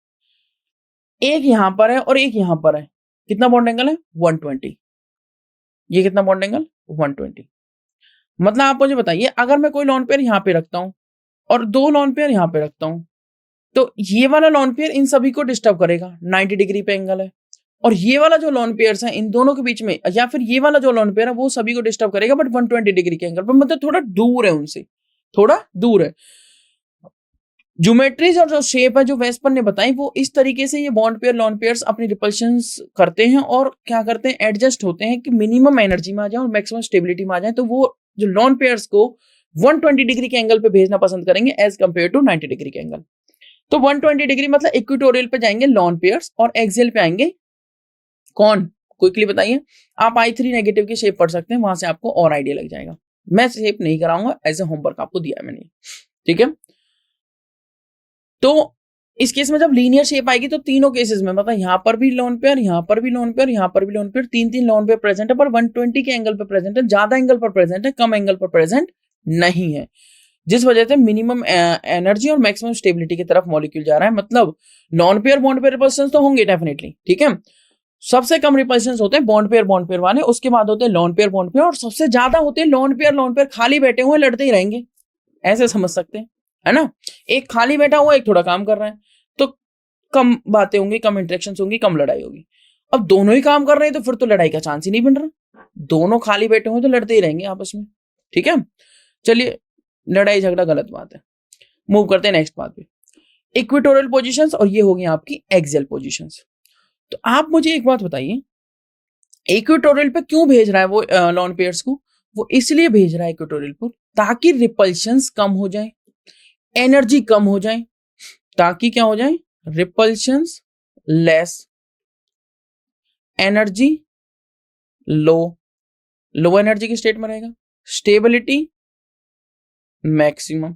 एक यहां पर है और एक यहां पर है, कितना बॉन्ड एंगल है, 120। ये कितना बॉन्ड एंगल, 120। मतलब आप मुझे बताइए, अगर मैं कोई लॉन पेयर यहां पे रखता हूं और 2 लॉन पेयर यहां पे रखता हूं, तो ये वाला लॉन पेयर इन सभी को डिस्टर्ब करेगा, 90 डिग्री पे एंगल है, और ये वाला जो लॉन पेयर्स है इन दोनों के बीच में, या फिर ये वाला जो लॉन पेयर है वो सभी को डिस्टर्ब करेगा, बट 120 डिग्री के एंगल पर, मतलब थोड़ा दूर है उनसे, थोड़ा दूर है। ज्योमेट्रीज और जो शेप है जो वेस्पर ने बताई, वो इस तरीके से ये बॉन्ड पेयर लॉन पेयर्स अपनी रिपल्शंस करते हैं और क्या करते हैं, एडजस्ट होते हैं कि मिनिमम एनर्जी में आ जाए और मैक्सिमम स्टेबिलिटी में आ जाए। तो वो जो लॉन पेयर्स को 120 डिग्री के एंगल पे भेजना पसंद करेंगे एज कंपेयर टू 90 डिग्री के एंगल। तो 120 डिग्री मतलब इक्वेटोरियल पे जाएंगे लॉन पेयर्स और एक्सियल पे आएंगे कौन, क्विकली बताइए। आप I3 नेगेटिव की शेप पढ़ सकते हैं, वहां से आपको और आइडिया लग जाएगा। मैं शेप नहीं कराऊंगा, एज ए होमवर्क आपको दिया है मैंने। ठीक है, तो इस केस में जब लीनियर शेप आएगी तो तीनों केसेस में मतलब यहाँ पर भी लोन पेयर, यहाँ पर भी लोन पेयर, यहाँ पर भी लोन पेयर, तीन लोन पेयर प्रेजेंट है, पर 120 के एंगल पर प्रेजेंट है, ज्यादा एंगल पर प्रेजेंट है, कम एंगल पर प्रेजेंट नहीं है, जिस वजह से मिनिमम एनर्जी और मैक्सिमम स्टेबिलिटी की तरफ मॉलिक्यूल जा रहा है। मतलब lone pair bond pair repulsion तो होंगे डेफिनेटली, ठीक है। सबसे कम रिपल्शन होते हैं बॉन्ड पेयर वाले, उसके बाद होते हैं लॉन पेयर, और सबसे ज्यादा होते हैं लॉन पेयर खाली बैठे हुए लड़ते ही रहेंगे, ऐसे समझ सकते हैं, है ना। एक खाली बैठा हुआ, एक थोड़ा काम कर रहा है, तो कम बातें होंगी, कम इंटरेक्शन होंगी, कम लड़ाई होगी। अब दोनों ही काम कर रहे हैं तो फिर तो लड़ाई का चांस ही नहीं बन रहा, दोनों खाली बैठे हुए तो लड़ते ही रहेंगे आपस में, ठीक है। चलिए, लड़ाई झगड़ा गलत बात है, मूव करते हैं नेक्स्ट बात पे, इक्वेटोरियल पोजीशंस, और ये हो गई आपकी एक्सियल पोजीशंस। तो आप मुझे एक बात बताइए, इक्वेटोरियल पे क्यों भेज रहा है वो लॉन पेयर्स को? वो इसलिए भेज रहा है इक्वेटोरियल पर ताकि रिपल्शंस कम हो जाए, एनर्जी कम हो जाए, ताकि क्या हो जाए, repulsions less, energy low energy की स्टेट में रहेगा, स्टेबिलिटी मैक्सिमम।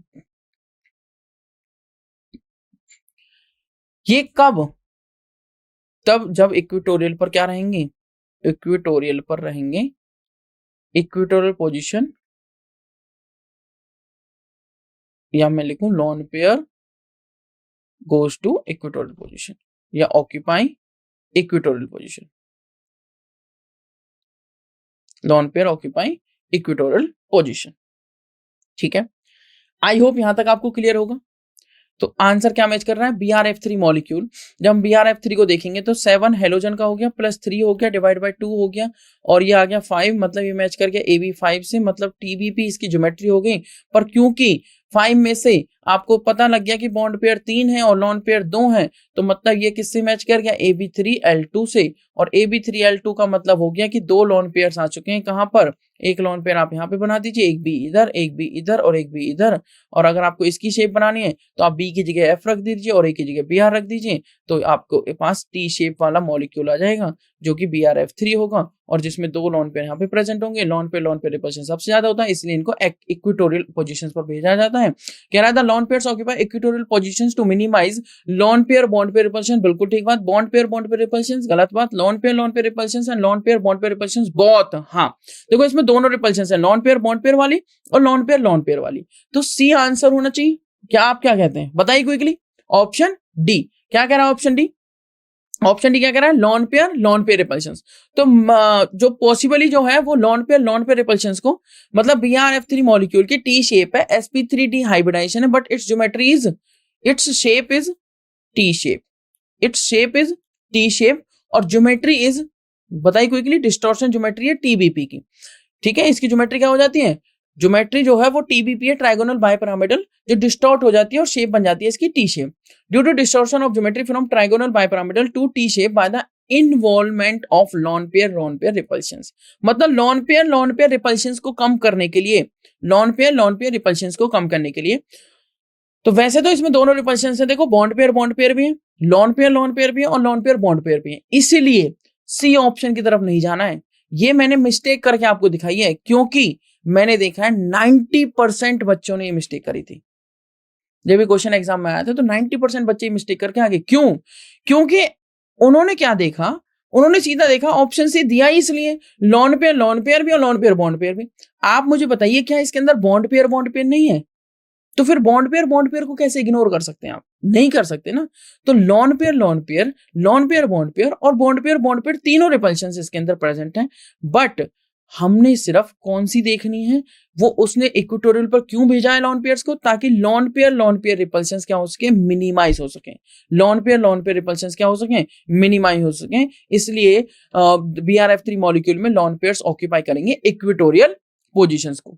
ये कब? तब जब इक्वेटोरियल पर क्या रहेंगे, इक्वेटोरियल पर रहेंगे, इक्वेटोरियल पोजीशन, या मैं लिखूं lone pair goes to equatorial position, या occupy equatorial position, lone pair occupy equatorial position, ठीक है। आई होप यहां तक आपको क्लियर होगा। तो आंसर क्या मैच कर रहा है, BrF3 मॉलिक्यूल। जब हम BrF3 को देखेंगे तो 7 हेलोजन का हो गया, प्लस 3 हो गया, डिवाइड बाय 2 हो गया, और ये आ गया 5, मतलब ये मैच कर गया AB5 से, मतलब TBP इसकी ज्योमेट्री हो गई। पर क्योंकि 5 में से आपको पता लग गया कि बॉन्ड पेयर 3 है और लॉन पेयर 2 है, तो मतलब ये किससे मैच कर गया, AB3L2 से, और AB3L2 का मतलब हो गया कि 2 लॉन पेयर्स आ चुके हैं। कहां पर? एक लॉन पेयर आप यहाँ पे बना दीजिए, एक बी इधर, एक बी इधर, और एक बी इधर। और अगर आपको इसकी शेप बनानी है तो आप बी की जगह एफ रख दीजिए और ए की जगह BR रख दीजिए, तो आपको पास टी शेप वाला मॉलिक्यूल आ जाएगा जो कि BrF3 होगा, और जिसमें 2 लॉन पेयर यहाँ पे प्रेजेंट होंगे। लॉन पेयर रिपल्शन सबसे ज्यादा होता है, इसलिए इनको इक्वेटोरियल पोजीशंस पर भेजा जाता है। कह रहा था lone pairs occupy equatorial positions to minimize lone pair bond pair repulsion, बिल्कुल ठीक बात। बॉन्ड पेयर रिपल्शन गलत बात। Lone pair repulsion and lone pair bond pair repulsion बहुत, हाँ देखो इसमें दोनों रिपल्शन है, लॉन पेयर बॉन्ड पेयर वाली और लॉन पेयर वाली। तो सी आंसर होना चाहिए। क्या आप क्या कहते हैं बताइए क्विकली? Option D. क्या कह रहा है ऑप्शन डी? ऑप्शन डी क्या कह रहा है? Lawn pair repulsions. तो जो पॉसिबली जो है वो लॉन पेयर रिपल्शंस को, मतलब BrF3 मॉलिक्यूल की टी शेप है, sp3d हाइब्रिडाइजेशन है, but it's geometry is, its shape is T shape, its shape is T shape, और ज्योमेट्री इज, बताइए क्विकली, डिस्टॉर्शन ज्योमेट्री है TBP की, ठीक है। इसकी ज्योमेट्री क्या हो जाती है? ज्योमेट्री जो है वो TBP है, ट्राइगोनल बाइपिरामिडल, जो डिस्टॉर्ट हो जाती है और शेप बन जाती है इसकी T shape, due to distortion of geometry from trigonal bipyramidal to T shape by the involvement of lone pair repulsions. मतलब लॉन पेयर रिपल्शंस को कम करने के लिए, लॉन पेयर रिपल्शंस को कम करने के लिए, तो वैसे तो इसमें दोनों रिपल्शंस है, देखो बॉन्ड पेयर भी है, लॉन पेयर भी है, और लॉन पेयर बॉन्ड पेयर भी है, इसीलिए सी ऑप्शन की तरफ नहीं जाना है। ये मैंने मिस्टेक करके आपको दिखाई है, क्योंकि मैंने देखा है 90% बच्चों ने ये मिस्टेक करी थी। जब भी क्वेश्चन एग्जाम में आया था तो 90% बच्चे मिस्टेक करके आगे। क्यों? क्योंकि उन्होंने क्या देखा, उन्होंने सीधा देखा ऑप्शन सी दिया, इसलिए लॉन पेयर भी और लॉन पेयर बॉन्ड पेयर भी। आप मुझे बताइए क्या इसके अंदर बॉन्ड पेयर नहीं है? तो फिर बॉन्ड पेयर को कैसे इग्नोर कर सकते हैं आप? नहीं कर सकते ना। तो लॉन पेयर बॉन्ड पेयर और बॉन्ड पेयर तीनों रिपल्शंस इसके अंदर प्रेजेंट हैं। बट हमने सिर्फ कौन सी देखनी है, वो उसने इक्वेटोरियल पर क्यों भेजा है लॉन पेयर्स को, ताकि लॉन पेयर रिपल्शंस क्या हो सके, मिनिमाइज हो सके। लॉन पेयर रिपल्शंस क्या हो सके, मिनिमाइज हो सके। इसलिए BrF3 मॉलिक्यूल में लॉन पेयर्स ऑक्यूपाई करेंगे इक्वेटोरियल पोजीशंस को,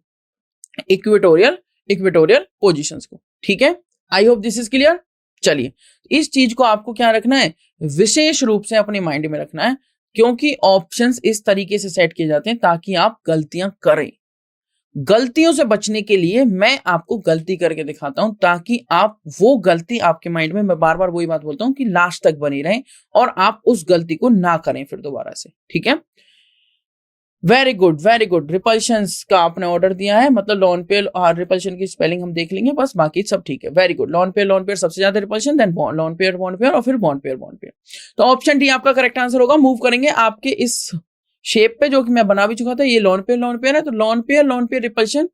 इक्वेटोरियल पोजीशंस को, ठीक है। I hope this is clear. चलिए, इस चीज को आपको क्या रखना है, विशेष रूप से अपने माइंड में रखना है, क्योंकि ऑप्शंस इस तरीके से सेट किए जाते हैं ताकि आप गलतियां करें। गलतियों से बचने के लिए मैं आपको गलती करके दिखाता हूं, ताकि आप वो गलती आपके माइंड में, मैं बार बार वही बात बोलता हूं कि लास्ट तक बनी रहे और आप उस गलती को ना करें फिर दोबारा से, ठीक है। Very good very good. Repulsions का आपने ऑर्डर दिया है, मतलब लॉन पेयर और रिपल्शन की स्पेलिंग हम देख लेंगे, बस बाकी सब ठीक है। Very good. लॉन पेयर सबसे ज्यादा रिपल्शन, देन लॉन पेयर और फिर बॉन्ड पेयर। तो ऑप्शन डी आपका करेक्ट आंसर होगा। मूव करेंगे आपके इस शेप पे जो कि मैं बना भी चुका था। ये लॉन पेयर है, तो lone pair repulsion,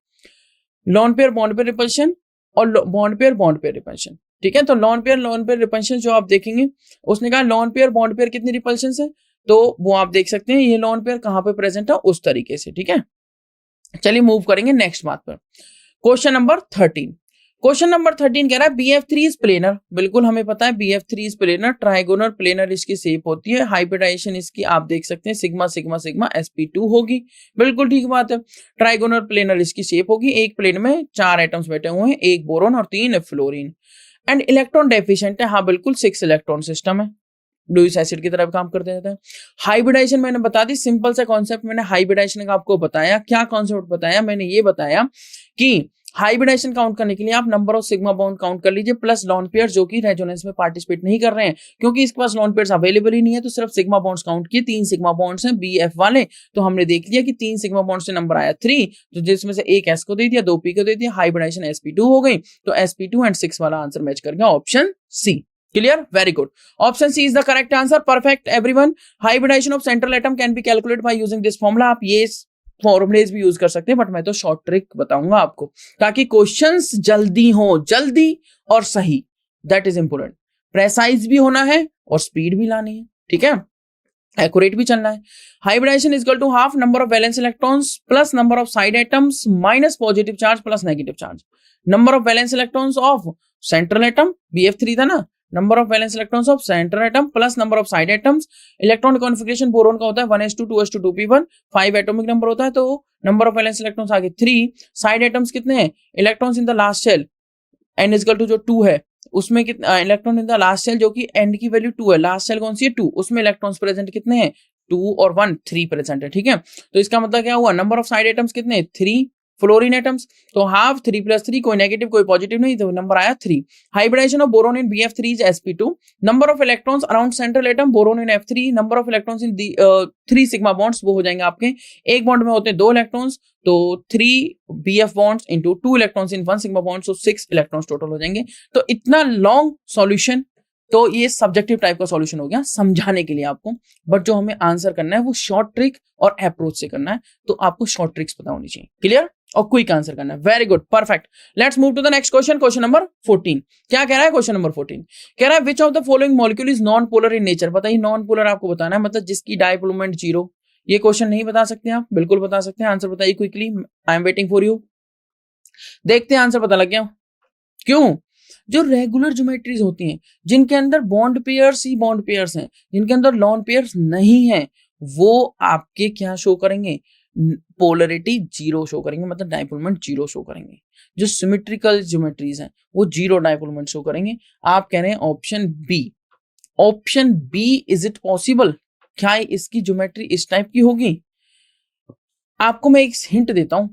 lawn pair bond pair repulsion और बॉन्ड पेयर रिपल्शन। ठीक है, तो लॉन पेयर रिपल्शन जो आप देखेंगे, उसने कहा लॉन पेयर बॉन्ड पेयर कितनी रिपल्शन है, तो वो आप देख सकते हैं ये लॉन पेयर कहां पे प्रेजेंट है उस तरीके से। ठीक है, चलिए मूव करेंगे नेक्स्ट बात पर। Question number 13। क्वेश्चन नंबर 13 कह रहा है BF3 इज प्लेनर। बिल्कुल हमें पता है BF3 is planar, trigonal planar इसकी शेप होती है। हाइब्रिडाइजेशन इसकी आप देख सकते हैं सिग्मा सिग्मा सिग्मा sp2 होगी। बिल्कुल ठीक बात है, ट्राइगोनल प्लेनर इसकी शेप होगी। एक प्लेन में 4 एटम्स बैठे हुए हैं, एक बोरोन और 3 फ्लोरीन। एंड इलेक्ट्रॉन डेफिशिएंट है, हाँ बिल्कुल 6 इलेक्ट्रॉन सिस्टम है, लुईस एसिड की तरह काम करते रहता है। हाइब्रिडाइजेशन मैंने बता दी, सिंपल सा कॉन्सेप्ट मैंने हाइब्रिडाइजेशन का आपको बताया। क्या कॉन्सेप्ट बताया मैंने, ये बताया कि हाइब्रिडाइजेशन काउंट करने के लिए आप number of sigma bond count कर लीजिए प्लस लॉन पेयर जो कि रेजोनेंस में पार्टिसिपेट नहीं कर रहे हैं, क्योंकि इसके पास लॉन पेयर्स अवेलेबल ही नहीं है, तो सिर्फ सिग्मा बॉन्ड्स काउंट किए। 3 सिग्मा बॉन्ड्स हैं BF वाले, तो हमने देख लिया कि 3 सिग्मा बॉन्ड से नंबर आया 3, तो जिसमें से एक S को दे दिया, 2 P को दे दिया, हाइब्रिडाइजेशन sp2 हो गई। तो sp2 एंड 6 वाला आंसर मैच कर गया option C. Clear? Very good. Option C is the correct answer. Perfect, everyone. Hybridization of central atom can be calculated by using this formula. आप ये फॉर्मुलेज भी use कर सकते हैं, बट मैं तो शॉर्ट ट्रिक बताऊंगा आपको ताकि क्वेश्चंस जल्दी हो, जल्दी और सही। That is important. प्रेसाइज भी होना है और स्पीड भी लानी है। ठीक है, एक्यूरेट भी चलना है। Hybridization is equal to half number of valence electrons plus number of side atoms minus positive charge plus negative charge. Number of valence electrons of central atom BF3 था ना, number of valence electrons of central atom plus number of side atoms. Electron configuration boron का होता है 1s2 2s2 2p1, 5 atomic number होता है, तो number of valence electrons आगे 3। Side atoms कितने हैं, electrons in the last shell n is equal to जो 2 है उसमें कितना electron in the last shell, जो कि n की वैल्यू 2 है, लास्ट शेल कौन सी है 2, उसमें इलेक्ट्रॉन्स प्रेजेंट कितने हैं 2 और 1 3 प्रेजेंट है। ठीक है, तो इसका मतलब क्या हुआ, नंबर ऑफ साइड एटम्स कितने 3 फ्लोरीन एटम्स, तो हाफ 3 + 3, कोई नेगेटिव कोई पॉजिटिव नहीं, तो नंबर आया 3। Hybridization of boron in BF3 is sp2। Number of electrons around central atom boron in F3, number of electrons in 3 sigma bonds, वो हो जाएंगे आपके एक बॉन्ड में होते हैं 2 इलेक्ट्रॉन्स, तो 3 BF bonds into 2 electrons in 1 sigma bond, तो 6 इलेक्ट्रॉन्स टोटल हो जाएंगे। तो इतना लॉन्ग सॉल्यूशन, तो ये सब्जेक्टिव टाइप का सॉल्यूशन हो गया समझाने के लिए आपको, बट जो हमें आंसर करना है वो शॉर्ट ट्रिक और अप्रोच से करना है, तो आपको शॉर्ट ट्रिक्स पता होनी चाहिए। क्लियर? और क्विक आंसर करना है। Very good, perfect. Let's move to the next question. Question number 14 क्या कह रहा है, क्वेश्चन नंबर 14 कह रहा है विच of the following molecule is non polar in nature. बताइए, नॉन पोलर आपको बताना है, मतलब जिसकी डायपोल मोमेंट 0। ये क्वेश्चन नहीं बता सकते आप, बिल्कुल बता सकते हैं। आंसर बताइए quickly, I am waiting for you. देखते हैं आंसर पता लग गया क्यों। जो रेगुलर ज्योमेट्रीज होती हैं जिनके अंदर बॉन्ड पेयर्स ही बॉन्ड पेयर्स हैं, जिनके अंदर लॉन पेयर्स नहीं है, वो आपके क्या शो करेंगे, पोलरिटी 0 शो करेंगे, मतलब डायपोल मोमेंट 0 शो करेंगे। जो सिमेट्रिकल ज्योमेट्रीज हैं वो 0 डायपोल मोमेंट शो करेंगे। आप कह रहे हैं option B, option B is it possible, क्या इसकी ज्योमेट्री इस टाइप की होगी। आपको मैं एक हिंट देता हूं,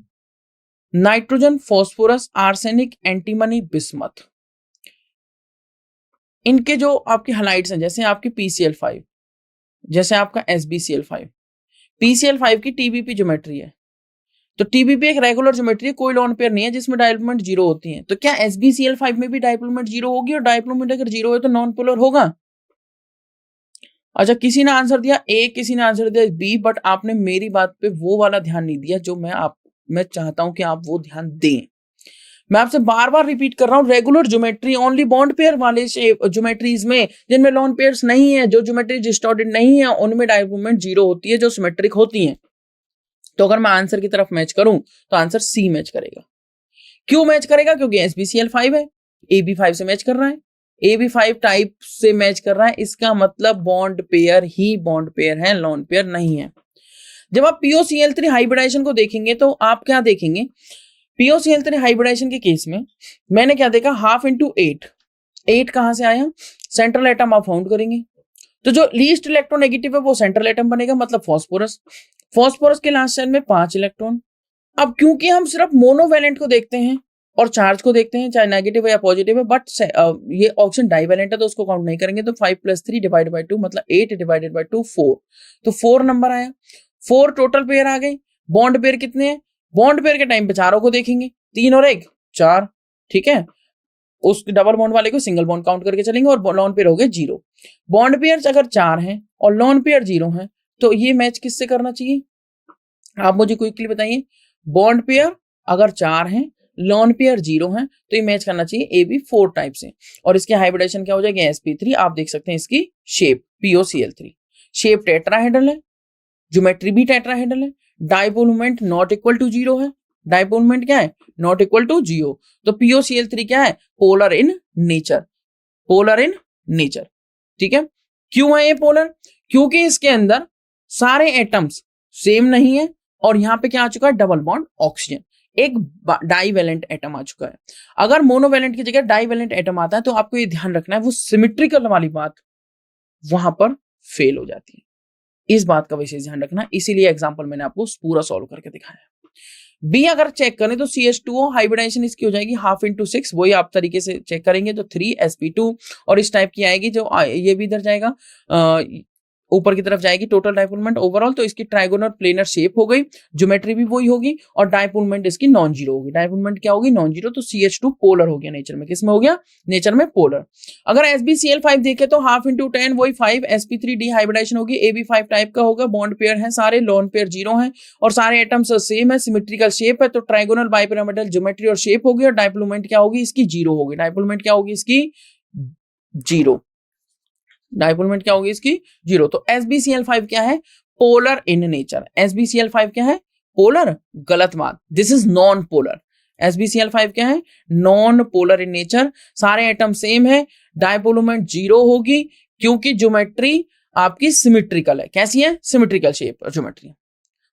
nitrogen, phosphorus, arsenic, antimony, bismuth, इनके जो आपके हलाइड्स हैं, जैसे आपके PCl5, जैसे आपका SbCl5, PCl5 की TBP ज्योमेट्री है, तो TBP एक रेगुलर ज्योमेट्री है, कोई लॉन पेयर नहीं है जिसमें डायपोल मोमेंट 0 होती है, तो क्या SbCl5 में भी डायपोल मोमेंट 0 होगी, और डायपोल मोमेंट अगर 0 है तो नॉन पोलर होगा। अच्छा, किसी ने आंसर दिया A, किसी ने आंसर दिया B, बट आपने मेरी बात पे वो वाला ध्यान नहीं दिया जो मैं चाहता हूं कि आप वो ध्यान दें। मैं आपसे बार बार रिपीट कर रहा हूं, regular geometry only bond pair वाले ज्योमेट्रीज में, जिनमें लॉन पेयर्स नहीं है, जो ज्योमेट्री डिस्टॉर्टेड नहीं है, उनमें डायपोल मोमेंट 0 होती है, जो सिमेट्रिक होती है। तो अगर मैं आंसर की तरफ मैच करूं तो आंसर C मैच करेगा। क्यों मैच करेगा, क्योंकि SbCl5 है, AB5 से मैच कर रहा है, AB5 टाइप से मैच कर रहा है, इसका मतलब बॉन्ड पेयर ही बॉन्ड पेयर है, लॉन पेयर नहीं है। जब आप POCl3 हाइब्रिडाइजेशन को देखेंगे तो आप क्या देखेंगे, POCl3 हाइब्रिडाइजेशन के केस में मैंने क्या देखा, हाफ इंटू 8 कहां से आया, सेंट्रल एटम आप फाउंड करेंगे, तो जो लीस्ट इलेक्ट्रोनेगेटिव है वो सेंट्रल एटम बनेगा, मतलब फॉस्फोरस। फॉस्फोरस के लास्ट शेल में 5 इलेक्ट्रॉन। अब क्योंकि हम सिर्फ मोनोवैलेंट को देखते हैं और चार्ज को देखते हैं, चाहे नेगेटिव है या पॉजिटिव है, बट ये ऑप्शन डाइवैलेंट है तो उसको काउंट नहीं करेंगे, तो 5 + 3 / 2 मतलब 8 / 2 4, तो 4 नंबर आया। 4 टोटल पेयर आ गए। बॉन्ड पेयर कितने हैं? बॉन्ड पेयर के टाइम पे चारों को देखेंगे, 3 और 1 4, ठीक है। उस डबल बॉन्ड वाले को सिंगल बॉन्ड काउंट करके चलेंगे और लॉन पेयर हो गए 0। बॉन्ड पेयर अगर 4 हैं और लॉन पेयर 0 हैं तो ये मैच किससे करना चाहिए? आप मुझे क्विकली बताइए। बॉन्ड पेयर अगर 4 हैं, लॉन पेयर 0 हैं तो ये मैच करना चाहिए AB4 टाइप से। और इसके हाइब्रिडेशन क्या हो जाएगी? sp3। आप देख सकते हैं इसकी शेप POCl3। शेप टेट्राहेड्रल है, ज्योमेट्री भी टेट्राहेड्रल है, dipole moment not equal to 0 है। डाइपोल मोमेंट क्या है? Not equal to 0। तो POCl3 क्या है? Polar in nature. Polar in nature, ठीक है। क्यों है ये पोलर? क्योंकि इसके अंदर सारे एटम्स सेम नहीं है और यहां पे क्या आ चुका है? डबल बॉन्ड ऑक्सीजन, एक डाइवेलेंट एटम आ चुका है। अगर मोनोवेलेंट की जगह डाइवेलेंट एटम आता है तो आपको ये ध्यान रखना है, वो सिमेट्रिकल वाली बात वहां पर फेल हो जाती है। इस बात का विशेष ध्यान रखना, इसीलिए एग्जांपल मैंने आपको पूरा सॉल्व करके दिखाया। बी अगर चेक करें तो CH2O हाइब्रिडाइजेशन इसकी हो जाएगी 1/2 वही आप तरीके से चेक करेंगे तो 3sp2 और इस टाइप की आएगी जो ये भी इधर जाएगा, ऊपर की तरफ जाएगी टोटल डाइपोल मोमेंट ओवरऑल। तो इसकी ट्राइगोनल प्लेनर शेप हो गई, ज्योमेट्री भी वही होगी और डाइपोल मोमेंट इसकी नॉन जीरो होगी। डाइपोल मोमेंट क्या होगी? Non zero. तो CH2 पोलर हो गया नेचर में। किसमें हो गया? नेचर में पोलर। अगर SbCl5 देखे तो 1/10 वही 5 sp3d हाइब्रिडाइजेशन होगी, AB5 टाइप का होगा। बॉन्ड पेयर है सारे, लॉन पेयर 0 है और सारे एटम्स सेम है, सिमेट्रिकल शेप है। तो ट्राइगोनल बाइपिरामिडल ज्योमेट्री और शेप होगी और डाइपोल मोमेंट क्या होगी? इसकी 0 होगी। डाइपोल मोमेंट क्या होगी इसकी? 0। डाइपोल मोमेंट क्या होगी इसकी? 0। तो SbCl5 क्या है? Polar in nature. SbCl5 क्या है? पोलर? गलत बात, this is non polar. SbCl5 क्या है? Non polar in nature. सारे एटम सेम है, डाइपोल मोमेंट 0 होगी क्योंकि ज्योमेट्री आपकी सिमेट्रिकल है। कैसी है? सिमेट्रिकल शेप और ज्योमेट्री।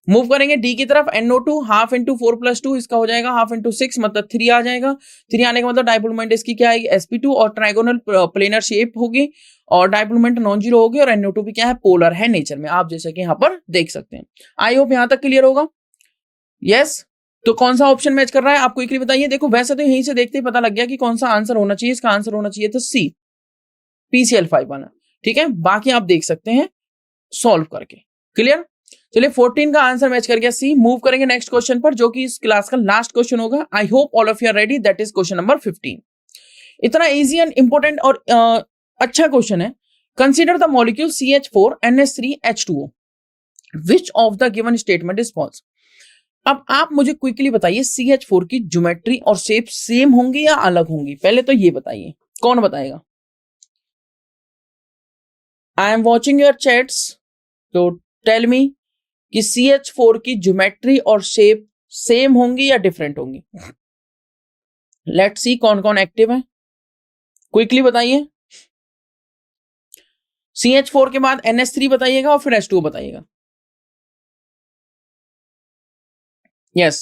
मूव करेंगे डी की तरफ, NO2 हाफ इंटू 4+2 इसका हो जाएगा हाफ इंटू 6 मतलब 3 आ जाएगा। 3 आने का मतलब डाइपोल मोमेंट इसकी क्या आएगी? sp2 और ट्राइगोनल प्लेनर शेप होगी और डाइपोल मोमेंट नॉन जीरो होगी और NO2 भी क्या है? पोलर है नेचर में, आप जैसे कि यहाँ पर देख सकते हैं। आई होप यहां तक क्लियर होगा। यस तो कौन सा ऑप्शन मैच कर रहा है आपको क्विकली बताइए। देखो वैसे तो यहीं से देखते ही पता लग गया कि कौन सा आंसर होना चाहिए। इसका आंसर होना चाहिए तो C PCl5 वाला, ठीक है। बाकी आप देख सकते हैं सॉल्व करके। क्लियर? चलिए 14 का आंसर मैच कर गया C। मूव करेंगे नेक्स्ट क्वेश्चन पर जो कि इस क्लास का लास्ट क्वेश्चन होगा। I hope all of you are ready. That is question number 15। इतना इजी एंड इंपॉर्टेंट और अच्छा क्वेश्चन है। Consider the molecule CH4NH3H2O which of the given statement is false. अब आप मुझे क्विकली बताइए CH4 की ज्योमेट्री और शेप सेम होंगी या अलग होंगी? पहले तो ये बताइए, कौन बताएगा? I am watching your chats, तो टेल मी कि CH4 की ज्योमेट्री और शेप सेम होंगी या डिफरेंट होंगी? लेट्स सी कौन कौन एक्टिव है, क्विकली बताइए। CH4 के बाद NH3 बताइएगा और फिर H2O बताइएगा। Yes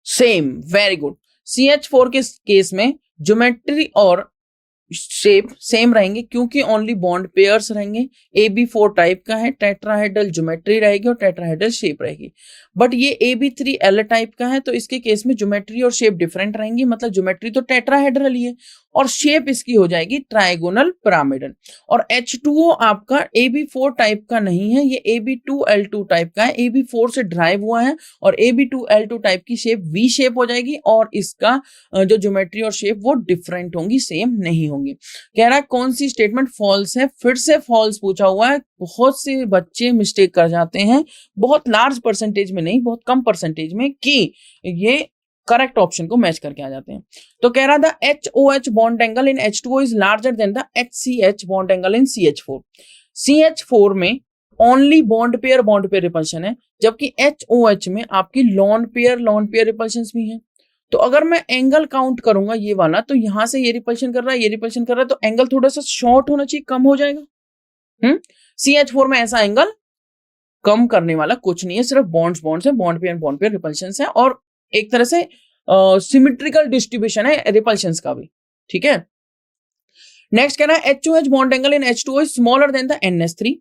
same, very good. CH4 के केस में ज्योमेट्री और शेप सेम रहेंगे क्योंकि ओनली बॉन्ड पेयर्स रहेंगे। AB4 टाइप का है, टेट्राहेड्रल ज्योमेट्री रहेगी और टेट्राहेड्रल शेप रहेगी। बट ये AB3L टाइप का है तो इसके केस में ज्योमेट्री और शेप डिफरेंट रहेंगी, मतलब ज्योमेट्री तो टेट्राहेड्रल ही है और शेप इसकी हो जाएगी ट्राइगोनल पिरामिडल। और H2O आपका AB4 टाइप का नहीं है, ये AB2L2 टाइप का है, AB4 से ड्राइव हुआ है और AB2L2 टाइप की शेप V शेप हो जाएगी और इसका जो ज्योमेट्री और शेप वो डिफरेंट होंगी, सेम नहीं होंगी। कह रहा है कौन सी स्टेटमेंट फॉल्स है? फिर से फॉल्स पूछा हुआ है। बहुत से बच्चे मिस्टेक कर जाते हैं, बहुत लार्ज परसेंटेज में नहीं, बहुत कम परसेंटेज में, कि ये करेक्ट ऑप्शन को मैच करके आ जाते हैं। तो कह रहा था HOH bond angle in H2O is larger than the HCH bond angle in CH4। CH4 में ओनली बॉन्ड पेयर रिपल्शन है, जबकि HOH में आपकी लॉन पेयर रिपल्शन भी है। तो अगर मैं एंगल काउंट करूंगा ये वाला, तो यहां से ये रिपल्शन कर रहा है, ये रिपल्शन कर रहा है, तो एंगल थोड़ा सा शॉर्ट होना चाहिए, कम हो जाएगा। CH4 में ऐसा एंगल कम करने वाला कुछ नहीं है, सिर्फ बॉन्ड्स है, बॉन्ड पेयर रिपल्शन है और एक तरह से सिमेट्रिकल डिस्ट्रीब्यूशन है रिपल्शंस का भी, ठीक है। नेक्स्ट कह रहा है HOH bond angle in H2O is smaller than the NH3।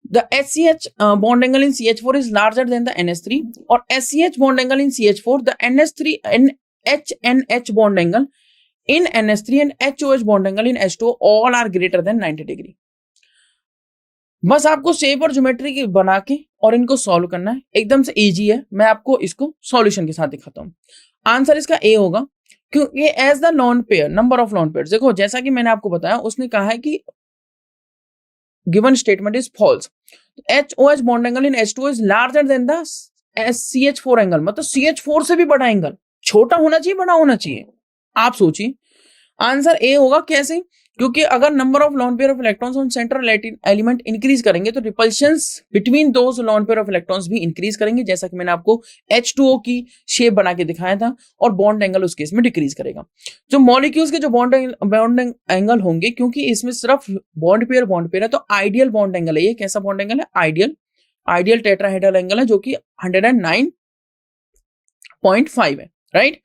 The SCH bond angle in CH4 is larger than the NH3 और SCH bond angle in CH4, the NH3 and HNH bond angle in NH3 and HOH bond angle in H2O all are greater than 90 degree। बस आपको shape और geometry की बना के और इनको solve करना है, एकदम से इजी है। मैं आपको इसको सॉल्यूशन के साथ दिखाता हूँ। आंसर इसका ए होगा, क्योंकि as the lone pair, number of lone pair, देखो जैसा कि मैंने आपको बताया, उसने कहा है कि given statement is false, HOH bond angle in H2O is larger than the CH4 angle, मतलब CH4 से भी बड़ा एंगल, छोटा होना चाहिए बड़ा होना चाहिए। आप सोचिए आंसर ए होगा। कैसे? क्योंकि अगर number of lone pair of electrons on central element increase करेंगे तो repulsions between those lawn pair of electrons भी इंक्रीज करेंगे, जैसा कि मैंने आपको H2O की शेप बना के दिखाया था, और बॉन्ड एंगल उस केस में डिक्रीज करेगा। जो मॉलिक्यूल्स के जो बॉन्ड एंगल होंगे, क्योंकि इसमें सिर्फ बॉन्ड पेयर है, तो आइडियल बॉन्ड एंगल है ये। कैसा बॉन्ड एंगल है? आइडियल टेट्राहेड्रल एंगल है, जो कि 109.5 है, राइट।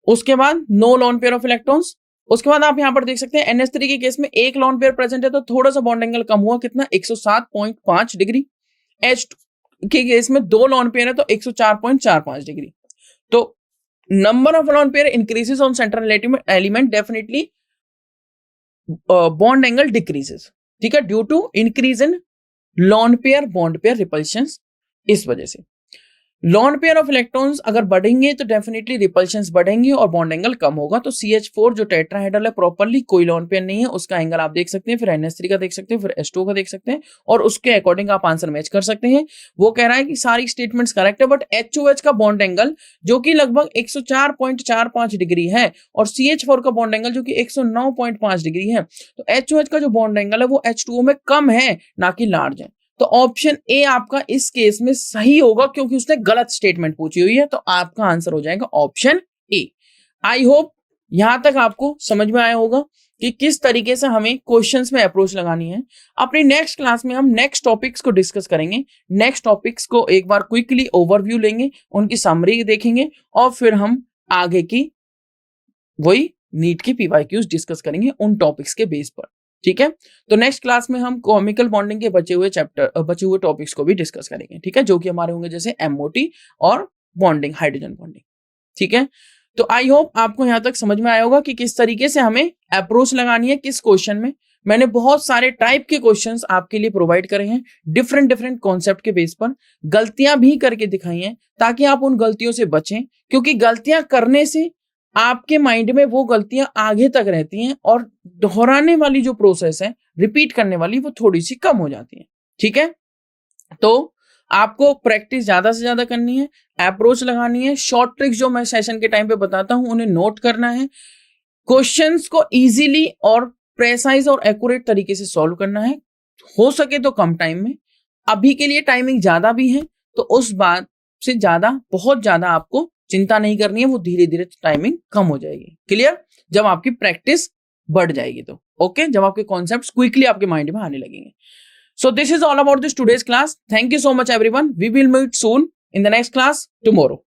उसके बाद no lone pair of electrons. उसके बाद आप यहां पर देख सकते हैं NH3 के केस में एक लॉन पेयर प्रेजेंट है, तो थोड़ा सा बॉन्ड एंगल कम हुआ, कितना? 107.5 डिग्री। H2 के केस में दो लॉन पेयर है तो 104.45 डिग्री। तो number of lone pair increases on central element, definitely bond angle decreases, ठीक है, due to increase in lone pair bond pair repulsions. इस वजह से लॉन पेयर ऑफ इलेक्ट्रॉन्स अगर बढ़ेंगे तो डेफिनेटली रिपल्शंस बढ़ेंगे और बॉन्ड एंगल कम होगा। तो CH4 जो टेट्राहेड्रल है, प्रॉपर्ली कोई लॉन पेयर नहीं है, उसका एंगल आप देख सकते हैं, फिर NH3 का देख सकते हैं, फिर H2O का देख सकते हैं, और उसके अकॉर्डिंग आप आंसर मैच कर सकते हैं। वो कह रहा है कि सारी स्टेटमेंट्स करेक्ट है, बट HOH का बॉन्ड एंगल जो कि लगभग 104.45 डिग्री है, और CH4 का बॉन्ड एंगल जो कि 109.5 डिग्री है, तो HOH का जो बॉन्ड एंगल है वो H2O में कम है, ना कि लार्ज है। तो ऑप्शन ए आपका इस केस में सही होगा, क्योंकि उसने गलत स्टेटमेंट पूछी हुई है, तो आपका आंसर हो जाएगा ऑप्शन ए। आई होप यहां तक आपको समझ में आया होगा कि किस तरीके से हमें क्वेश्चंस में अप्रोच लगानी है। अपनी नेक्स्ट क्लास में हम नेक्स्ट टॉपिक्स को डिस्कस करेंगे। नेक्स्ट टॉपिक्स को एक बार क्विकली ओवरव्यू लेंगे, उनकी समरी देखेंगे, और फिर हम आगे की वही नीट की PYQs डिस्कस करेंगे उन टॉपिक्स के बेस पर, ठीक है। तो नेक्स्ट क्लास में हम केमिकल बॉन्डिंग के बचे हुए टॉपिक्स को भी डिस्कस करेंगे, ठीक है, जो कि हमारे होंगे जैसे MOT और बॉन्डिंग, हाइड्रोजन बॉन्डिंग, ठीक है। तो आई होप आपको यहां तक समझ में आया होगा कि किस तरीके से हमें अप्रोच लगानी है किस क्वेश्चन में। मैंने बहुत सारे टाइप के क्वेश्चंस आपके लिए प्रोवाइड करे हैं, डिफरेंट कॉन्सेप्ट के बेस पर, गलतियां भी करके दिखाई हैं, ताकि आप उन गलतियों से बचें, क्योंकि गलतियां करने से आपके माइंड में वो गलतियां आगे तक रहती हैं, और दोहराने वाली जो प्रोसेस है, रिपीट करने वाली, वो थोड़ी सी कम हो जाती है, ठीक है। तो आपको प्रैक्टिस ज्यादा से ज्यादा करनी है, अप्रोच लगानी है, शॉर्ट ट्रिक्स जो मैं सेशन के टाइम पे बताता हूं उन्हें नोट करना है, क्वेश्चंस को इजीली और प्रेसाइज और एक्यूरेट तरीके से सॉल्व करना है, हो सके तो कम टाइम में। अभी के लिए टाइमिंग ज्यादा भी है, तो उस बात से ज्यादा, बहुत ज्यादा आपको चिंता नहीं करनी है, वो धीरे धीरे टाइमिंग कम हो जाएगी। क्लियर? जब आपकी प्रैक्टिस बढ़ जाएगी तो ओके, जब आपके कॉन्सेप्ट्स क्विकली आपके माइंड में आने लगेंगे। So this is all about this today's class. Thank you so much everyone. We will meet soon in the next class tomorrow.